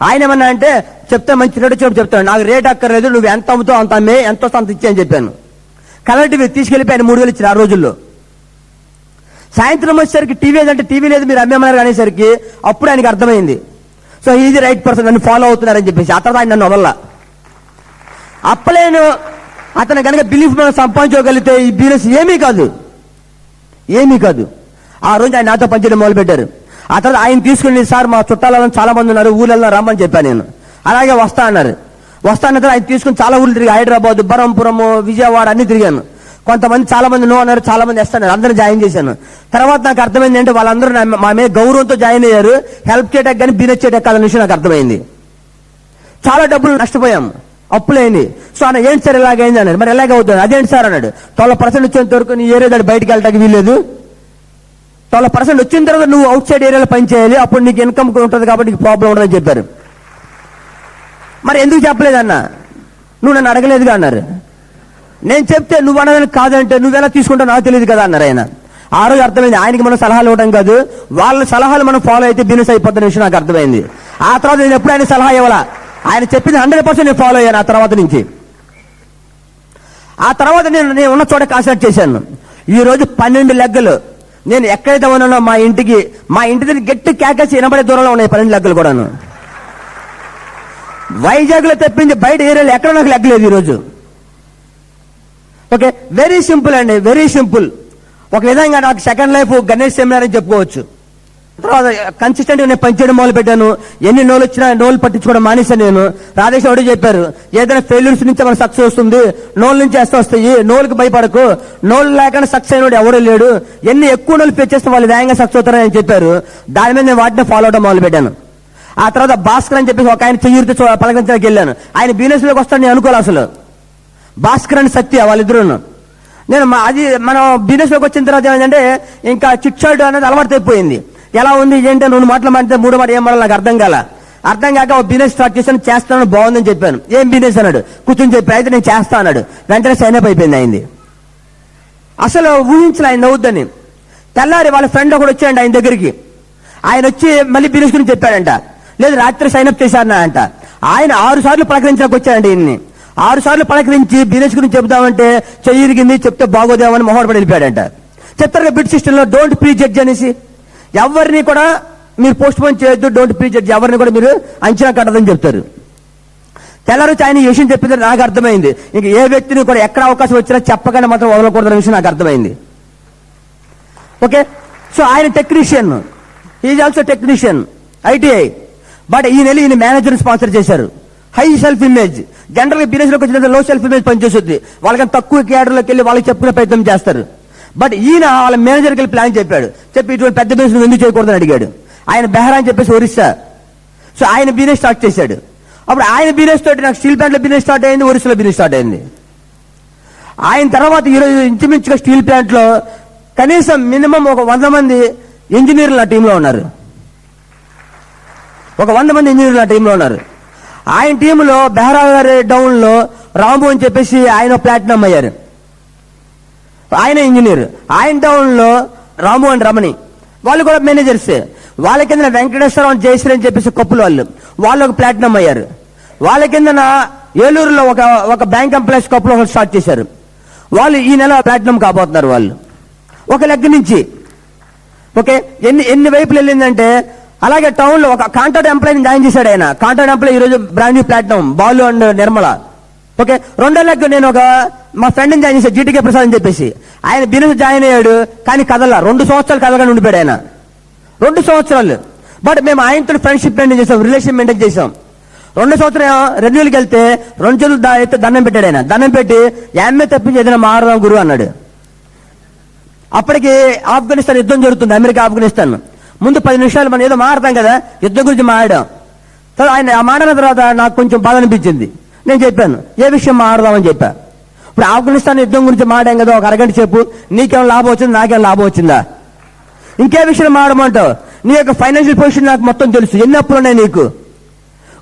ఆయన ఏమన్నా అంటే, చెప్తే మంచి రేటు చెప్తాను, నాకు రేట్ అక్కర్లేదు, నువ్వు ఎంత అమ్ముతావు అంత అమ్మే, ఎంతో సంత ఇచ్చే అని చెప్పాను. కలర్ టీవీ తీసుకెళ్లిపోయి ఆయన 3,000 ఇచ్చారు ఆ రోజుల్లో. సాయంత్రం వచ్చేసరికి టీవీ ఏదంటే టీవీ లేదు మీరు అమ్మేమన్నారు అనేసరికి అప్పుడు ఆయనకి అర్థమైంది. సో ఈజీ రైట్ పర్సన్, నన్ను ఫాలో అవుతున్నారని చెప్పేసి. ఆ తర్వాత ఆయన నన్ను వదల్లా. అప్పలేను అతను కనుక బిలీఫ్ మనం సంపాదించుకోగలిగితే ఈ బిజినెస్ ఏమీ కాదు. ఆ రోజు ఆయన నాతో పనిచేయడం మొదలుపెట్టారు. ఆ తర్వాత ఆయన తీసుకుని, సార్ మా చుట్టాలలో చాలా మంది ఉన్నారు, ఊళ్ళల్లో రమ్మని చెప్పాను నేను. అలాగే వస్తా అన్నారు. ఆయన తీసుకుని చాలా ఊళ్ళు తిరిగి, హైదరాబాద్, బరంపురము, విజయవాడ అన్ని తిరిగాను. కొంతమంది చాలా మంది నో అన్నారు, చాలా మంది ఎస్ అన్నారు. అందరూ జాయిన్ చేశాను. తర్వాత నాకు అర్థమైంది అంటే వాళ్ళందరూ మా మీద గౌరవంతో జాయిన్ అయ్యారు. హెల్ప్ చేయడానికి కానీ బిజినెస్ చేయడానికి కాదన్న విషయం నాకు అర్థమైంది. చాలా డబ్బులు నష్టపోయాం, అప్పులేంది. సో అన్న ఏంటి సార్ ఇలాగైంది అన్నాడు. మరి ఎలాగ అవుతుంది? అదేంటి సార్ అన్నాడు. 12% వచ్చేంత వరకు నీ ఏరియా దాన్ని బయటకు వెళ్ళడానికి వీల్లేదు. 12% వచ్చిన తర్వాత నువ్వు అవుట్ సైడ్ ఏరియాలో పని చేయాలి, అప్పుడు నీకు ఇన్కమ్ ఉంటుంది కాబట్టి నీకు ప్రాబ్లం ఉండదని చెప్పారు. మరి ఎందుకు చెప్పలేదన్న? నువ్వు నన్ను అడగలేదుగా అన్నారు. నేను చెప్తే నువ్వు అన్నదానికి కాదంటే నువ్వెలా తీసుకుంటావు నాకు తెలియదు కదా అన్నారు ఆయన. ఆ రోజు అర్థమైంది ఆయనకి మనం సలహాలు ఇవ్వడం కాదు, వాళ్ళ సలహాలు మనం ఫాలో అయితే బిజినెస్ అయిపోతున్న విషయం నాకు అర్థమైంది. ఆ తర్వాత నేను ఎప్పుడు ఆయన సలహా ఇవ్వాలా, ఆయన చెప్పింది 100% నేను ఫాలో అయ్యాను. ఆ తర్వాత నుంచి నేను ఉన్న చోట కాన్సన్ట్రేట్ చేశాను. ఈ రోజు 12 లెగ్గలు నేను ఎక్కడైతే ఉన్నానో మా ఇంటి దగ్గర గట్టి కేకేసి వినబడే దూరంలో ఉన్నాయి 12 లెగ్గలు కూడాను. వైజాగ్ లో తెప్పించి బయట ఏరియాలో ఎక్కడ నాకు లెగ్గలేదు ఈరోజు. ఓకే, వెరీ సింపుల్ అండి, వెరీ సింపుల్. ఒక విధంగా నాకు సెకండ్ లైఫ్ గణేష్ సెమినార్ అని చెప్పుకోవచ్చు. తర్వాత కన్సిస్టెంట్ గా నేను పనిచేయడం మొదలు పెట్టాను. ఎన్ని నోలు వచ్చినా నోలు పట్టించుకోవడం మానేశాను నేను. రాధేష్ ఒకటి చెప్పారు, ఏదైనా ఫెయిల్యూర్స్ నుంచి మన సక్సెస్ వస్తుంది, నోళ్ళ నుంచి వస్తాయి, నోలుకి భయపడకు, నోళ్ళు లేకుండా సక్సెస్ అయినోడు ఎవడూ లేడు, ఎన్ని ఎక్కువ నోళ్ళు పే చేస్తే వాళ్ళు వేగంగా సక్సెస్ అవుతారని చెప్పారు. దాని మీద నేను వాటిని ఫాలో అవడం మొదలు పెట్టాను. ఆ తర్వాత భాస్కర్ అని చెప్పేసి ఒక ఆయన చెయ్యితో పలకరించడానికి వెళ్ళాను. ఆయన బిజినెస్ లోకి వస్తాను నేను అనుకోవాలి అసలు. భాస్కర్ అని సత్య వాళ్ళిద్దరు. నేను అది మనం బిజినెస్ లోకి వచ్చిన తర్వాత ఏమైందంటే ఇంకా చిట్ చాట్ అనేది అలవాటు అయిపోయింది. ఎలా ఉంది ఏంటంటే 2 మాటలు మాట్లాడితే 3 మాట ఏం మాట్లాడాలి నాకు అర్థం కాక ఒక బిజినెస్ స్టార్ట్ చేస్తాను బాగుందని చెప్పాను. ఏం బిజినెస్ అన్నాడు, కూర్చొని చెప్పి అయితే నేను చేస్తా అన్నాడు. వెంటనే సైన్ అప్ అయిపోయింది అయింది. అసలు ఊహించలే ఆయన నవ్వుద్దని. తెల్లారి వాళ్ళ ఫ్రెండ్ ఒకడు వచ్చాడంట ఆయన దగ్గరికి. ఆయన వచ్చి మళ్ళీ బిజినెస్ గురించి చెప్పాడంట. లేదు రాత్రి సైన్ అప్ చేశారన్నా అంట. ఆయన 6 సార్లు పలకరించడానికి వచ్చాడంట. ఈయన్ని 6 సార్లు పలకరించి బిజినెస్ గురించి చెప్తామంటే చెయ్యిరిగింది, చెప్తే బాగోదేమని మొహం పడి వెళ్ళిపోయాడంట. చెప్తారు బిట్ సిస్టమ్ లో డోంట్ ప్రీ జడ్జ్ అనేసి, ఎవరిని కూడా మీరు పోస్ట్ పోన్ చేయొద్దు, డోంట్ ప్రీ జడ్జ్, ఎవరిని కూడా మీరు అంచనా కట్టదని చెప్తారు. తెల్లారు ఆయన ఈ విషయం చెప్పింది నాకు అర్థమైంది. ఇంక ఏ వ్యక్తిని కూడా ఎక్కడ అవకాశం వచ్చినా చెప్పగానే మాత్రం వదలకూడదన్న విషయం నాకు అర్థమైంది. ఓకే, సో ఆయన technician, is also technician ITI. But ఈ నెల ఈయన మేనేజర్ స్పాన్సర్ చేశారు. హై సెల్ఫ్ ఇమేజ్, జనరల్ గా బిజినెస్ లోకి వచ్చిన లో సెల్ఫ్ ఇమేజ్ పనిచేస్తుంది. వాళ్ళకన్నా తక్కువ క్యాడర్లోకి వెళ్ళి వాళ్ళకి చెప్పుకునే ప్రయత్నం చేస్తారు. బట్ ఈయన వాళ్ళ మేనేజర్కి వెళ్ళి ప్లాన్ చెప్పాడు. చెప్పి ఇటువంటి పెద్ద బిజినెస్ నువ్వు ఎందుకు చేయకూడదని అడిగాడు. ఆయన బెహరా అని చెప్పేసి ఒరిస్సా. సో ఆయన బిజినెస్ స్టార్ట్ చేశాడు. అప్పుడు ఆయన బిజినెస్ తోటి నాకు స్టీల్ ప్లాంట్ లో బిజినెస్ స్టార్ట్ అయింది, ఒరిస్సాలో బిజినెస్ స్టార్ట్ అయింది. ఆయన తర్వాత ఈరోజు ఇంచుమించుగా స్టీల్ ప్లాంట్ లో కనీసం మినిమం ఒక 100 మంది ఇంజనీర్లు నా టీంలో ఉన్నారు. ఒక 100 మంది ఇంజనీర్లు నా టీంలో ఉన్నారు. ఆయన టీంలో బెహరా గారి డౌన్ లో రాము అని చెప్పేసి ఆయన ప్లాటినం అయ్యారు. ఆయన ఇంజనీర్. ఆయన డౌన్ లో రాము అండ్ రమణి, వాళ్ళు కూడా మేనేజర్స్. వాళ్ళ కింద వెంకటేశ్వరం జయశ్రీ అని చెప్పేసి కప్పులు వాళ్ళు ఒక ప్లాటినం అయ్యారు. వాళ్ళ కింద ఏలూరులో ఒక బ్యాంక్ ఎంప్లాయీస్ కప్పులు ఒకటి స్టార్ట్ చేశారు. వాళ్ళు ఈ నెల ప్లాటినం కాబోతున్నారు వాళ్ళు ఒక లెక్క నుంచి. ఓకే, ఎన్ని వైపులు వెళ్ళిందంటే అలాగే టౌన్ లో ఒక కాంట్రాక్ట్ ఎంప్లాయీని జాయిన్ చేశాడు ఆయన. కాంట్రాక్ట్ ఎంప్లాయీ ఈ రోజు brand new platinum, Balu and Nirmala. Okay, 2వ లెక్క నేను మా ఫ్రెండ్ని జాయిన్ చేశాను, జీటీకే ప్రసాద్ అని చెప్పేసి. ఆయన బిజినెస్ జాయిన్ అయ్యాడు కానీ కదల 2 సంవత్సరాలు కదలగానే ఉండిపోయాడు ఆయన. 2 సంవత్సరాలు. బట్ మేము ఆయనతో ఫ్రెండ్షిప్ మెయింటైన్ చేసాం, రిలేషన్ మెయింటైన్ చేసాం. 2 సంవత్సరం రెన్యూల్కి వెళ్తే 2 చేతులు ఎత్తే దండం పెట్టాడు ఆయన. దండం పెట్టి ఎంఏ తప్పించి ఏదైనా మారదాం గురు అన్నాడు. అప్పటికి ఆఫ్ఘనిస్తాన్ యుద్ధం జరుగుతుంది, అమెరికా ఆఫ్ఘనిస్తాన్. ముందు 10 నిమిషాలు మనం ఏదో మాట్లాడతాం కదా, యుద్ధం గురించి మాట్లాడాం. తర్వాత ఆయన ఆ మాట్లాడిన తర్వాత నాకు కొంచెం బాధ అనిపించింది. నేను చెప్పాను ఏ విషయం మాట్లాడదామని చెప్పా. ఇప్పుడు ఆఫ్ఘనిస్తాన్ యుద్ధం గురించి మాట్లాడాం కదా, ఒక అరగంట చెప్పు, నీకేం లాభం వచ్చింది, నాకేం లాభం వచ్చిందా, ఇంకే విషయం మాట్లాడమంటావు? నీ యొక్క ఫైనాన్షియల్ పొజిషన్ నాకు మొత్తం తెలుసు, ఎన్ని అప్పులు ఉన్నాయి నీకు.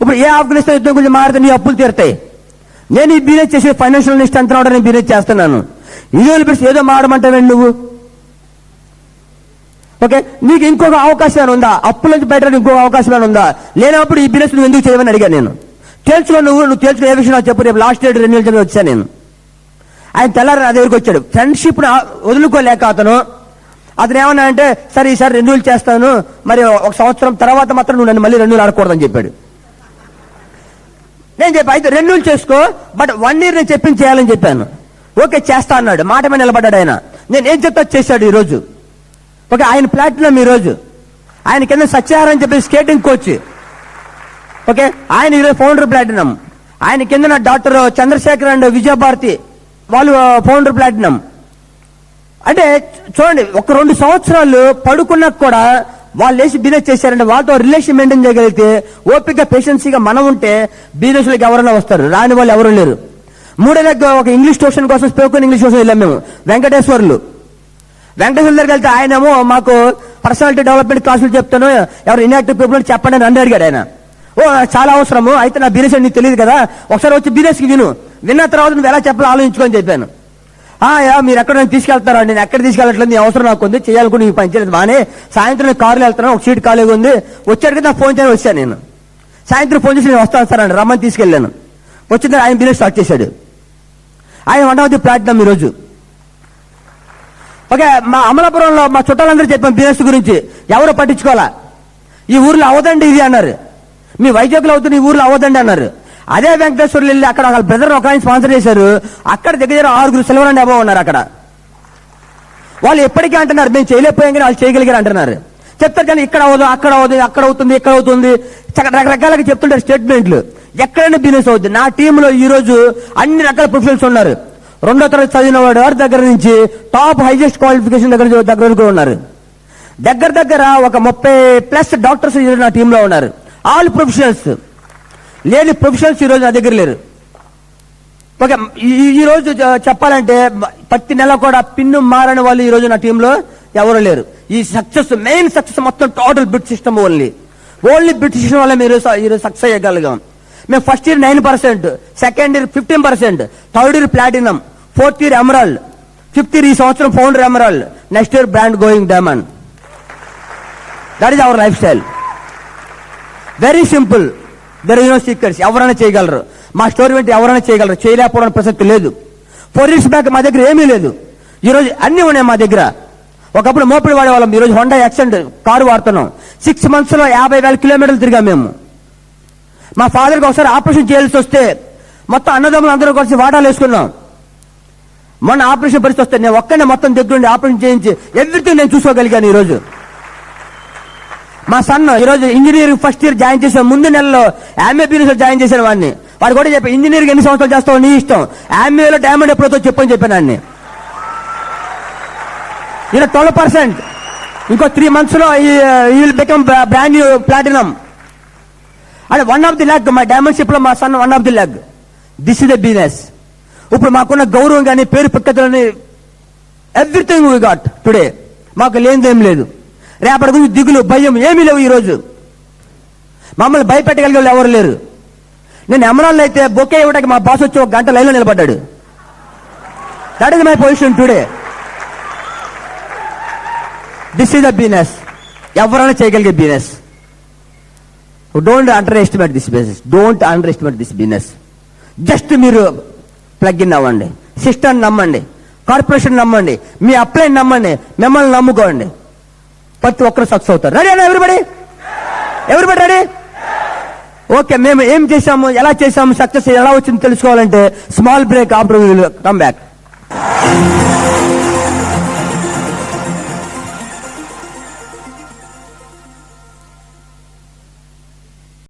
ఇప్పుడు ఏ ఆఫ్ఘనిస్తాన్ యుద్ధం గురించి మాట్లాడితే నీ అప్పులు తీరుతాయి. నేను ఈ బిజినెస్ చేసే ఫైనాన్షియల్ నిష్ట అంతా నేను బిజినెస్ చేస్తున్నాను. ఇది వదిలిపెట్టి ఏదో మాట్లాడమంటావేంటి నువ్వు? ఓకే, నీకు ఇంకొక అవకాశం ఉందా? అప్పుల నుంచి బయట ఇంకొక అవకాశం ఉందా? లేనప్పుడు ఈ బిజినెస్ నువ్వు ఎందుకు చేయమని అడిగా నేను. తెలుసుకో, నువ్వు తెలుసుకుని ఏ విషయం నాకు చెప్పు. రేపు లాస్ట్ డేట్ రెన్యూల్ చేసి వచ్చాను నేను. ఆయన తెల్లారి నా దగ్గరికి వచ్చాడు. ఫ్రెండ్షిప్ వదులుకోలేక అతను ఏమన్నా అంటే సరే ఈసారి రెన్యూల్ చేస్తాను, మరి 1 సంవత్సరం తర్వాత మాత్రం నువ్వు నన్ను మళ్ళీ రెన్యూల్ ఆడకూడదని చెప్పాడు. నేను చెప్పి అయితే రెన్యూల్ చేసుకో, బట్ 1 year నేను చెప్పింది చేయాలని చెప్పాను. ఓకే చేస్తా అన్నాడు, మాట మీద నిలబడ్డాడు ఆయన. నేను ఏం చెప్తా చేశాడు ఈరోజు. ఓకే, ఆయన ప్లాటినం ఈరోజు. ఆయన కింద సత్యహారం అని చెప్పి స్కేటింగ్ కోచ్. ఓకే, ఆయన ఈరోజు ఫౌండర్ ప్లాటినం. ఆయన కింద డాక్టర్ చంద్రశేఖర్ అండ్ విజయభారతి వాళ్ళు ఫౌండర్ ప్లాటినం. అంటే చూడండి, ఒక 2 సంవత్సరాలు పడుకున్నా కూడా వాళ్ళు లేచి బిజినెస్ చేశారంటే వాళ్ళతో రిలేషన్ మెయింటైన్ చేయగలిగితే, ఓపిక పేషెన్సీగా మనం ఉంటే బిజినెస్ లోకి ఎవరైనా వస్తారు, రాని వాళ్ళు ఎవరు లేరు. 3 నెలలకు ఒక ఇంగ్లీష్ ట్యూషన్ కోసం స్పోకెన్ ఇంగ్లీష్ ట్యూషన్ వెళ్ళాం మేము. వెంకటేశ్వర్ల దగ్గరికి వెళ్తే ఆయనేమో మాకు పర్సనాలిటీ డెవలప్మెంట్ క్లాసులు చెప్తాను, ఎవరు ఇన్యాక్టివ్ పీపుల్ చెప్పండి అని నన్ను అడిగాడు ఆయన. ఓ చాలా అవసరము, అయితే నా బిజినెస్ నీకు తెలియదు కదా, ఒకసారి వచ్చి బిజినెస్కి విన్న తర్వాత నువ్వు ఎలా చెప్పాలో ఆలోచించుకొని చెప్పాను. మీరు ఎక్కడ నన్ను తీసుకెళ్తారా? నేను ఎక్కడ తీసుకెళ్ళట్లేదు, నీ అవసరం నాకు ఉంది, చేయాలనుకుని నీకు పని చేయలేదు బానే. సాయంత్రం నేను కారులో వెళ్తాను, ఒక సీట్ ఖాళీగా ఉంది, వచ్చాడు కదా నాకు ఫోన్ చేయని వచ్చాను. నేను సాయంత్రం ఫోన్ చేసి నేను వస్తాను సార్ అని రమ్మని తీసుకెళ్ళాను. వచ్చింది ఆయన బిజినెస్ స్టార్ట్ చేశాడు. ఆయన 1వ ప్లాటినం ఈరోజు. ఓకే, మా అమలాపురంలో మా చుట్టాలందరూ చెప్పాం బిజినెస్ గురించి, ఎవరు పట్టించుకోవాలా. ఈ ఊర్లో అవదండి ఇది అన్నారు, మీ వైజాగ్లో అవుతుంది ఈ ఊర్లో అవదండి అన్నారు. అదే వెంకటేశ్వర్లు వెళ్ళి అక్కడ వాళ్ళ బ్రదర్ ఒక ఆయన స్పాన్సర్ చేశారు, అక్కడ దగ్గర 6 సిల్వర్ అండ్ అబోవ్ ఉన్నారు అక్కడ. వాళ్ళు ఎప్పటికీ అంటున్నారు మేము చేయలేకపోయాం కానీ వాళ్ళు చేయగలిగారు అంటున్నారు. చెప్తారు కానీ ఇక్కడ అవ్వదు, అక్కడ అవ్వదు, అక్కడ అవుతుంది, ఇక్కడ అవుతుంది, రకరకాలుగా చెప్తుంటారు స్టేట్మెంట్లు. ఎక్కడైనా బిజినెస్ అవుతుంది. నా టీంలో ఈ రోజు అన్ని రకాల ప్రొఫెషనల్స్ ఉన్నారు. 2వ తరగతి చదివిన వాడి దగ్గర నుంచి టాప్ హైయెస్ట్ క్వాలిఫికేషన్ దగ్గర వరకు ఉన్నారు. దగ్గర ఒక 30+ డాక్టర్స్ నా టీంలో ఉన్నారు. All professionals. లేని ప్రొఫెషనల్స్ ఈ రోజు నా దగ్గర లేరు. ఓకే, ఈ రోజు చెప్పాలంటే ప్రతి నెల కూడా పిన్ను మారని వాళ్ళు ఈ రోజు నా టీంలో ఎవరు లేరు. ఈ సక్సెస్, మెయిన్ సక్సెస్ మొత్తం total bit system only bit system వల్ల మీరు ఈరోజు సక్సెస్ అయ్యగలిగాం. మేము first year 9%, second year 15%, third year platinum, 4th year emerald, 5th year ఈ సంవత్సరం founder emerald, next year brand going diamond. That is our lifestyle. Very simple, there is no secrets. ఎవరైనా చేయగలరు. మా story వెంట ఎవరైనా చేయగలరు, చేయలేకపోవడం ప్రసక్తి లేదు. 4 years బ్యాక్ మా దగ్గర ఏమీ లేదు, ఈరోజు అన్ని ఉన్నాయి మా దగ్గర. ఒకప్పుడు మోపిడి వాడేవాళ్ళం, ఈరోజు హోండా యాక్సెంట్ కారు వాడుతున్నాం. 6 months లో 50,000 కిలోమీటర్లు తిరిగాం మేము. మా ఫాదర్కి ఒకసారి ఆపరేషన్ చేయాల్సి వస్తే మొత్తం అన్నదమ్ములు అందరూ కలిసి వాటాలు వేసుకున్నాం. మొన్న ఆపరేషన్ పరిస్థితి వస్తే నేను ఒక్కనే మొత్తం దగ్గరుండి ఆపరేషన్ చేయించి ఎవ్రీథింగ్ నేను చూసుకోగలిగాను. ఈరోజు మా సన్ ఈరోజు ఇంజనీరింగ్ ఫస్ట్ ఇయర్ జాయిన్ చేసిన ముందు నెలలో MA జాయిన్ చేశాను వాడిని. వాడు కూడా చెప్పి ఇంజనీరింగ్ ఎన్ని సంవత్సరాలు చేస్తావు నీ ఇష్టం, MAలో డైమండ్ ఎప్పుడైతే చెప్పని చెప్పాను అన్ని. ఈయన 12%, ఇంకో 3 months లో ఈ will become brand new platinum. అంటే 1 lakh మా డైమండ్ షిప్ లో మా son 1 lakh. This is the business. ఇప్పుడు మాకున్న గౌరవం కానీ పేరు ప్రఖ్యాతులని ఎవ్రీథింగ్ వీ గాట్ టుడే. మాకు లేనిదేం లేదు. రేపటి గురించి దిగులు భయం ఏమీ లేవు. ఈరోజు మమ్మల్ని భయపెట్టగలిగే వాళ్ళు ఎవరు లేరు. నేను ఎమరాల్లో అయితే బొకే ఇవ్వడానికి మా బాస్ వచ్చి 1 గంట లైన్లో నిలబడ్డాడు. That is my position today. This is the business. ఎవరైనా చేయగలిగే business. Don't under estimate this business. Don't under estimate this business. Just మీరు ప్లగ్ ఇన్ అవ్వండి, సిస్టమ్ నమ్మండి, కార్పొరేషన్ నమ్మండి, మీ అప్లైన్ నమ్మండి, మిమ్మల్ని నమ్ముకోండి, ప్రతి ఒక్కరు సక్సెస్ అవుతారు. రెడీ అన్న ఎవ్రీబడి రెడీ? ఓకే, మేము ఏం చేశాము, ఎలా చేశాము, సక్సెస్ ఎలా వచ్చింది తెలుసుకోవాలంటే small break, after we will come back.